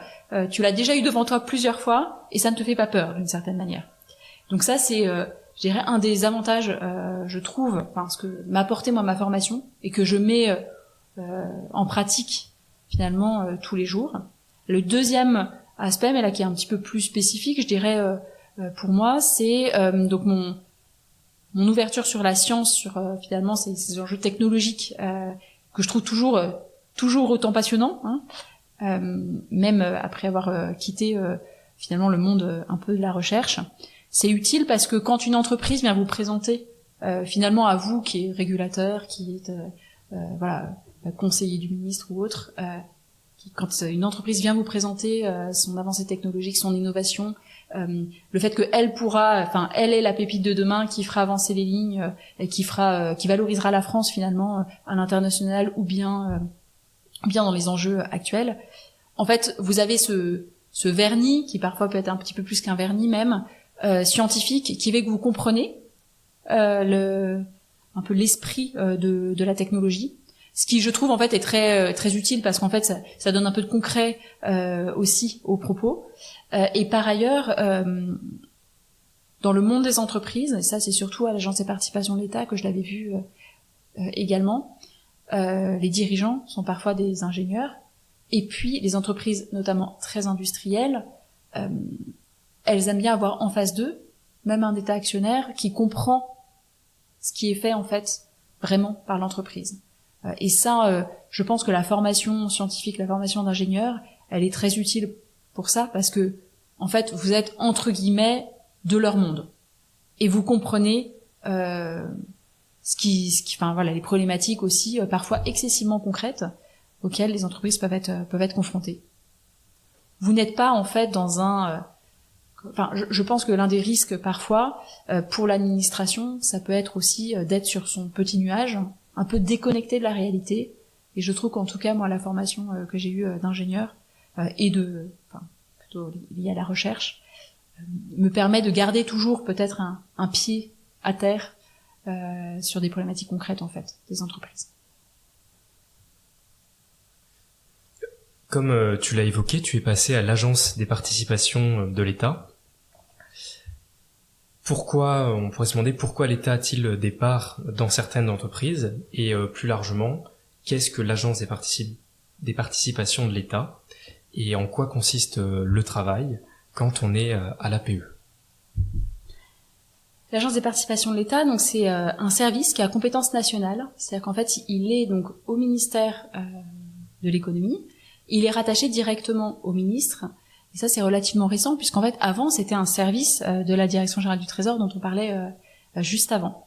tu l'as déjà eu devant toi plusieurs fois, et ça ne te fait pas peur d'une certaine manière. Donc ça, c'est je dirais un des avantages, je trouve, ce que m'a apporté moi ma formation et que je mets en pratique finalement tous les jours. Le deuxième aspect, mais là qui est un petit peu plus spécifique, je dirais pour moi, c'est donc mon ouverture sur la science, sur finalement ces enjeux technologiques que je trouve toujours autant passionnants, même après avoir quitté finalement le monde un peu de la recherche. C'est utile parce que quand une entreprise vient vous présenter finalement à vous qui est régulateur, qui est conseiller du ministre ou autre, quand une entreprise vient vous présenter son avancée technologique, son innovation, le fait que elle est la pépite de demain qui fera avancer les lignes et qui valorisera la France finalement à l'international ou bien dans les enjeux actuels. En fait, vous avez ce vernis qui parfois peut être un petit peu plus qu'un vernis même, scientifique, qui fait que vous comprenez un peu l'esprit de la technologie, ce qui je trouve en fait est très très utile parce qu'en fait ça donne un peu de concret aussi aux propos. Et par ailleurs, dans le monde des entreprises, et ça c'est surtout à l'Agence des participations de l'État que je l'avais vu également, les dirigeants sont parfois des ingénieurs, et puis les entreprises notamment très industrielles, elles aiment bien avoir en face d'eux même un État actionnaire qui comprend ce qui est fait en fait vraiment par l'entreprise. Et ça, je pense que la formation scientifique, la formation d'ingénieur, elle est très utile pour ça parce que en fait vous êtes entre guillemets de leur monde et vous comprenez les problématiques aussi parfois excessivement concrètes auxquelles les entreprises peuvent être confrontées. Vous n'êtes pas en fait dans je pense que l'un des risques parfois pour l'administration, ça peut être aussi d'être sur son petit nuage, un peu déconnecté de la réalité. Et je trouve qu'en tout cas, moi, la formation que j'ai eue d'ingénieur et plutôt liée à la recherche, me permet de garder toujours peut-être un pied à terre sur des problématiques concrètes en fait des entreprises. Comme tu l'as évoqué, tu es passé à l'Agence des participations de l'État. Pourquoi, on pourrait se demander pourquoi l'État a-t-il des parts dans certaines entreprises et plus largement, qu'est-ce que l'Agence des participations de l'État et en quoi consiste le travail quand on est à l'APE? L'Agence des participations de l'État, donc c'est un service qui a compétence nationale, c'est-à-dire qu'en fait il est donc au ministère de l'économie, il est rattaché directement au ministre. Et ça, c'est relativement récent, puisqu'en fait, avant, c'était un service de la Direction générale du Trésor dont on parlait juste avant.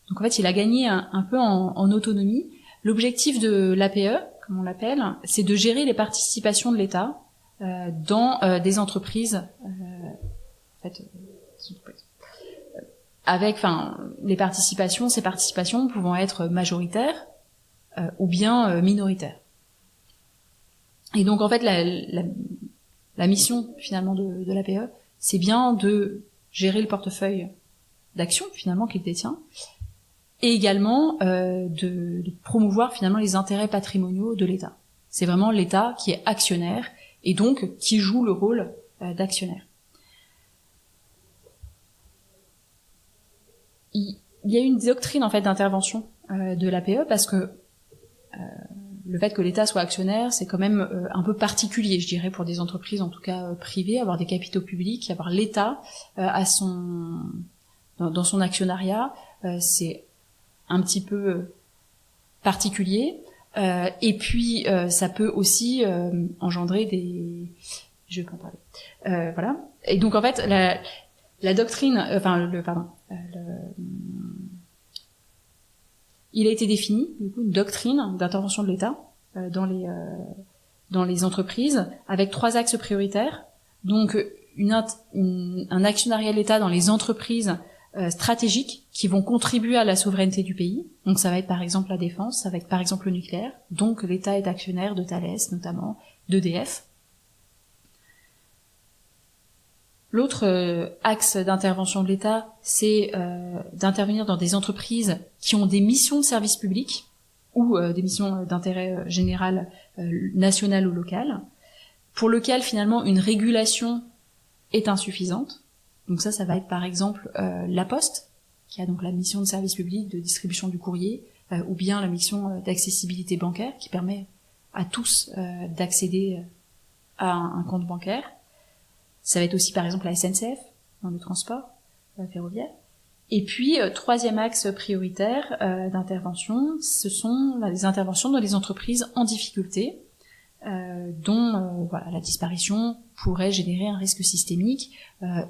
Donc en fait, il a gagné un peu en autonomie. L'objectif de l'APE, comme on l'appelle, c'est de gérer les participations de l'État dans des entreprises, avec, les participations, ces participations pouvant être majoritaires ou bien minoritaires. Et donc en fait, la mission finalement de l'APE, c'est bien de gérer le portefeuille d'actions finalement qu'il détient, et également de promouvoir finalement les intérêts patrimoniaux de l'État. C'est vraiment l'État qui est actionnaire et donc qui joue le rôle d'actionnaire. Il y a une doctrine en fait d'intervention de l'APE parce que le fait que l'État soit actionnaire, c'est quand même un peu particulier, je dirais, pour des entreprises, en tout cas privées, avoir des capitaux publics, avoir l'État dans son actionnariat, c'est un petit peu particulier. Et puis ça peut aussi engendrer des... Je vais pas en parler. Voilà. Et donc en fait, la doctrine, il a été défini du coup, une doctrine d'intervention de l'État dans les entreprises avec 3 axes prioritaires. Donc un actionnariat de l'État dans les entreprises stratégiques qui vont contribuer à la souveraineté du pays. Donc ça va être par exemple la défense, ça va être par exemple le nucléaire. Donc l'État est actionnaire de Thales notamment, d'EDF. L'autre axe d'intervention de l'État, c'est d'intervenir dans des entreprises qui ont des missions de service public ou des missions d'intérêt général national ou local, pour lequel finalement une régulation est insuffisante. Donc ça va être par exemple la Poste, qui a donc la mission de service public de distribution du courrier, ou bien la mission d'accessibilité bancaire, qui permet à tous d'accéder à un compte bancaire. Ça va être aussi par exemple la SNCF, dans le transport ferroviaire. Et puis, 3e axe prioritaire d'intervention, ce sont les interventions dans les entreprises en difficulté, dont la disparition pourrait générer un risque systémique.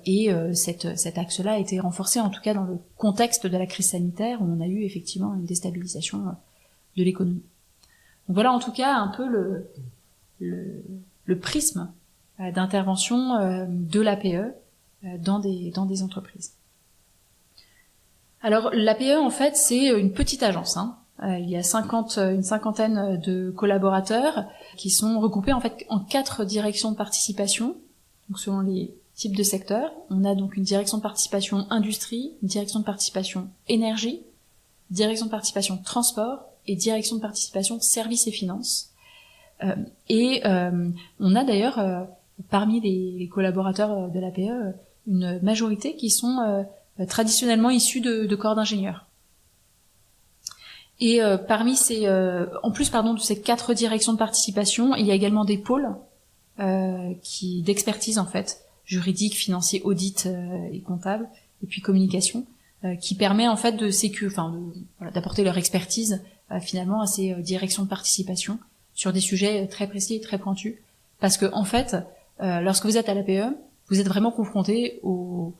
Et cet axe-là a été renforcé, en tout cas dans le contexte de la crise sanitaire, où on a eu effectivement une déstabilisation de l'économie. Donc voilà en tout cas un peu le prisme d'intervention de l'APE dans des entreprises. Alors l'APE en fait c'est une petite agence. Il y a une cinquantaine de collaborateurs qui sont regroupés en fait en 4 directions de participation. Donc selon les types de secteurs, on a donc une direction de participation industrie, une direction de participation énergie, direction de participation transport et direction de participation services et finances. On a d'ailleurs parmi les collaborateurs de l'APE, une majorité qui sont traditionnellement issus de corps d'ingénieurs. Et parmi de ces 4 directions de participation, il y a également des pôles d'expertise en fait, juridique, financier, audit et comptable, et puis communication, qui permet en fait d'apporter leur expertise finalement à ces directions de participation sur des sujets très précis et très pointus, parce que en fait lorsque vous êtes à l'APE, vous êtes vraiment confronté aux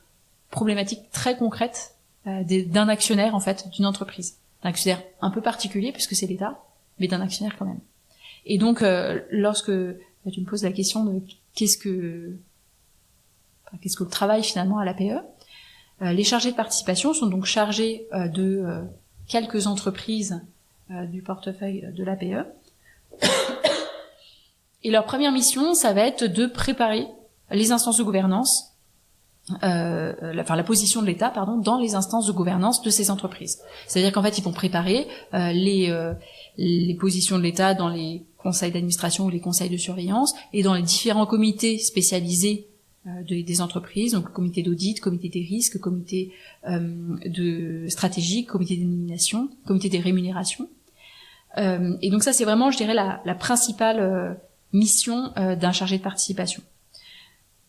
problématiques très concrètes d'un actionnaire en fait, d'une entreprise, d'un actionnaire un peu particulier puisque c'est l'État, mais d'un actionnaire quand même. Et donc lorsque tu me poses la question de qu'est-ce que le travail finalement à l'APE, les chargés de participation sont donc chargés de quelques entreprises du portefeuille de l'APE. Et leur première mission, ça va être de préparer les instances de gouvernance, la position de l'État, dans les instances de gouvernance de ces entreprises. C'est-à-dire qu'en fait, ils vont préparer les positions de l'État dans les conseils d'administration ou les conseils de surveillance et dans les différents comités spécialisés des entreprises, donc comité d'audit, comité des risques, comité de stratégique, comité des nominations, comité des rémunérations. Et donc ça, c'est vraiment, je dirais, la principale mission d'un chargé de participation.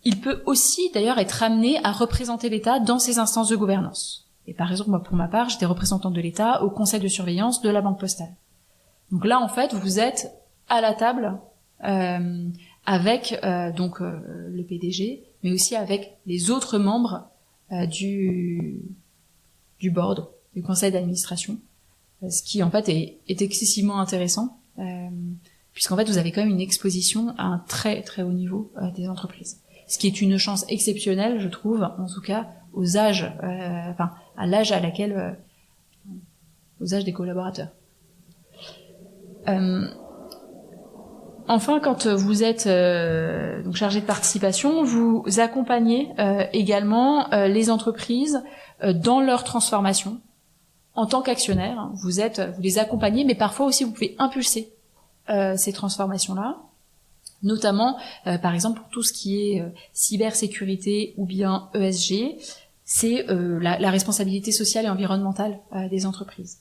Il peut aussi d'ailleurs être amené à représenter l'État dans ces instances de gouvernance. Et par exemple, moi pour ma part, j'étais représentante de l'État au conseil de surveillance de la Banque Postale. Donc là en fait, vous êtes à la table avec le PDG, mais aussi avec les autres membres du board, du conseil d'administration, ce qui en fait est excessivement intéressant. Puisqu'en fait, vous avez quand même une exposition à un très très haut niveau des entreprises. Ce qui est une chance exceptionnelle, je trouve, en tout cas, aux âges des collaborateurs. Enfin, quand vous êtes donc chargé de participation, vous accompagnez également les entreprises dans leur transformation. En tant qu'actionnaire, vous les accompagnez, mais parfois aussi vous pouvez impulser ces transformations-là, notamment par exemple pour tout ce qui est cybersécurité ou bien ESG, c'est la responsabilité sociale et environnementale des entreprises.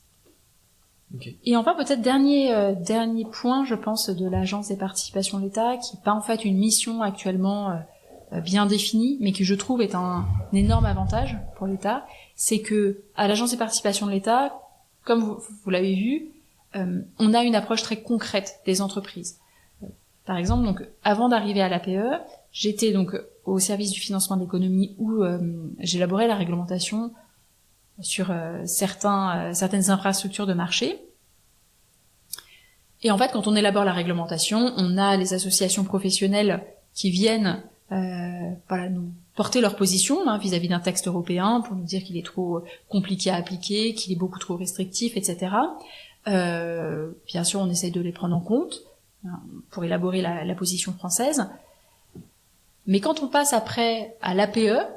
Okay. Et enfin peut-être dernier point, je pense, de l'Agence des participations de l'État, qui n'est pas en fait une mission actuellement bien définie, mais qui je trouve est un énorme avantage pour l'État, c'est que à l'Agence des participations de l'État, comme vous l'avez vu, on a une approche très concrète des entreprises. Par exemple, donc avant d'arriver à l'APE, j'étais donc au service du financement de l'économie où j'élaborais la réglementation sur certaines infrastructures de marché. Et en fait, quand on élabore la réglementation, on a les associations professionnelles qui viennent nous porter leur position vis-à-vis d'un texte européen pour nous dire qu'il est trop compliqué à appliquer, qu'il est beaucoup trop restrictif, etc. Bien sûr, on essaye de les prendre en compte pour élaborer la position française. Mais quand on passe après à l'APE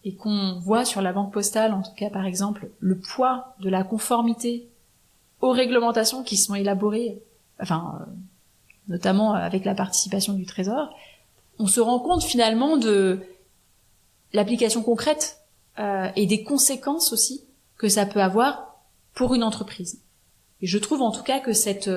et qu'on voit sur la banque postale, en tout cas par exemple, le poids de la conformité aux réglementations qui sont élaborées, notamment avec la participation du Trésor, on se rend compte finalement de l'application concrète et des conséquences aussi que ça peut avoir pour une entreprise. Et je trouve en tout cas que cet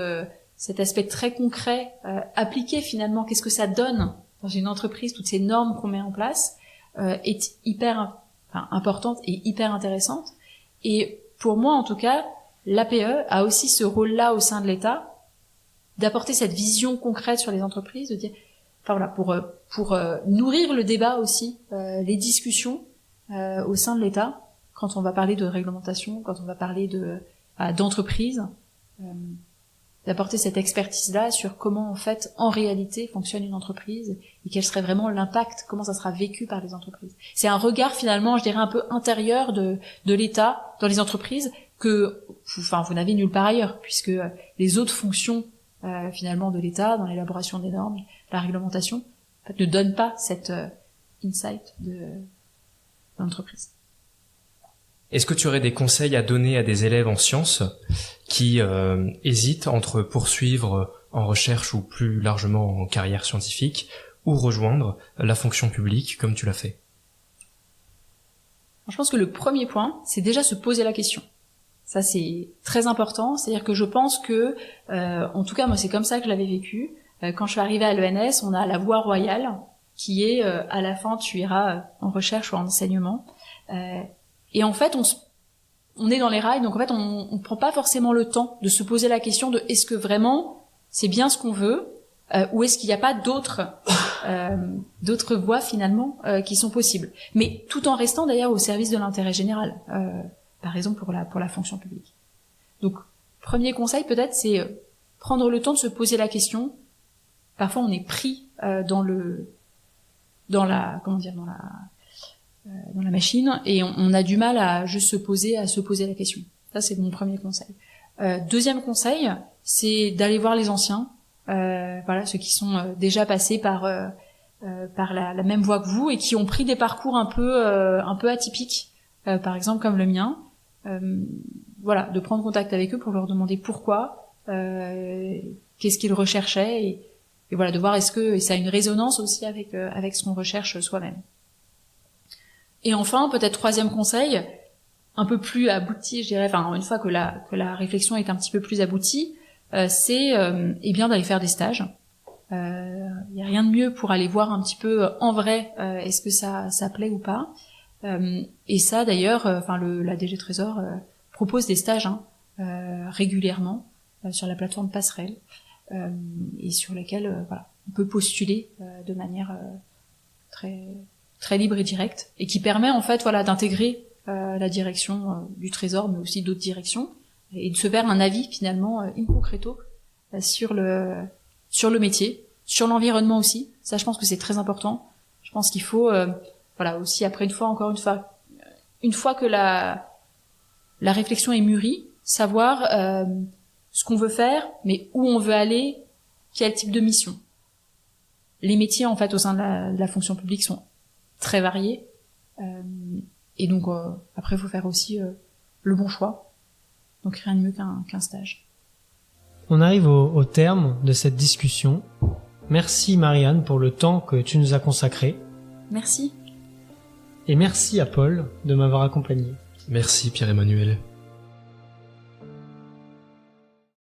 aspect très concret, appliqué finalement, qu'est-ce que ça donne dans une entreprise, toutes ces normes qu'on met en place, est hyper importante et hyper intéressante. Et pour moi en tout cas, l'APE a aussi ce rôle-là au sein de l'État, d'apporter cette vision concrète sur les entreprises, de dire, pour nourrir le débat aussi, les discussions au sein de l'État, quand on va parler de réglementation, quand on va parler d'entreprise, d'apporter cette expertise-là sur comment en fait, en réalité, fonctionne une entreprise et quel serait vraiment l'impact, comment ça sera vécu par les entreprises. C'est un regard finalement, je dirais, un peu intérieur de l'État dans les entreprises que vous n'avez nulle part ailleurs, puisque les autres fonctions finalement de l'État dans l'élaboration des normes, la réglementation, en fait, ne donnent pas cet insight de l'entreprise. Est-ce que tu aurais des conseils à donner à des élèves en sciences qui hésitent entre poursuivre en recherche ou plus largement en carrière scientifique ou rejoindre la fonction publique comme tu l'as fait? Je pense que le premier point, c'est déjà se poser la question. Ça, c'est très important. C'est-à-dire que je pense que, en tout cas, moi, c'est comme ça que je l'avais vécu. Quand je suis arrivée à l'ENS, on a la voie royale qui est, à la fin, tu iras en recherche ou en enseignement. Et en fait, on est dans les rails, donc en fait, on prend pas forcément le temps de se poser la question de est-ce que vraiment c'est bien ce qu'on veut, ou est-ce qu'il n'y a pas d'autres voies finalement qui sont possibles. Mais tout en restant d'ailleurs au service de l'intérêt général. Par exemple pour la fonction publique. Donc, premier conseil peut-être, c'est prendre le temps de se poser la question. Parfois, on est pris dans la machine et on a du mal à juste se poser la question. Ça, c'est mon premier conseil. Deuxième conseil, c'est d'aller voir les anciens, ceux qui sont déjà passés par la même voie que vous et qui ont pris des parcours un peu atypiques, par exemple comme le mien. De prendre contact avec eux pour leur demander pourquoi, qu'est-ce qu'ils recherchaient et de voir est-ce que ça a une résonance aussi avec ce qu'on recherche soi-même. Et enfin, peut-être troisième conseil, un peu plus abouti, je dirais, une fois que la réflexion est un petit peu plus aboutie, c'est d'aller faire des stages. Il y a rien de mieux pour aller voir un petit peu en vrai est-ce que ça plaît ou pas. Et ça d'ailleurs, la DG Trésor propose des stages régulièrement sur la plateforme Passerelle et sur lesquels on peut postuler de manière très très libre et directe et qui permet en fait d'intégrer la direction du Trésor mais aussi d'autres directions et de se faire un avis finalement in concreto sur le métier, sur l'environnement aussi. Ça, je pense que c'est très important. Je pense qu'il faut aussi après une fois que la réflexion est mûrie, savoir ce qu'on veut faire, mais où on veut aller, quel type de mission. Les métiers en fait au sein de la fonction publique sont très variés et donc après il faut faire aussi le bon choix. Donc rien de mieux qu'un stage. On arrive au terme de cette discussion. Merci Marianne pour le temps que tu nous as consacré. Merci. Et merci à Paul de m'avoir accompagné. Merci Pierre-Emmanuel.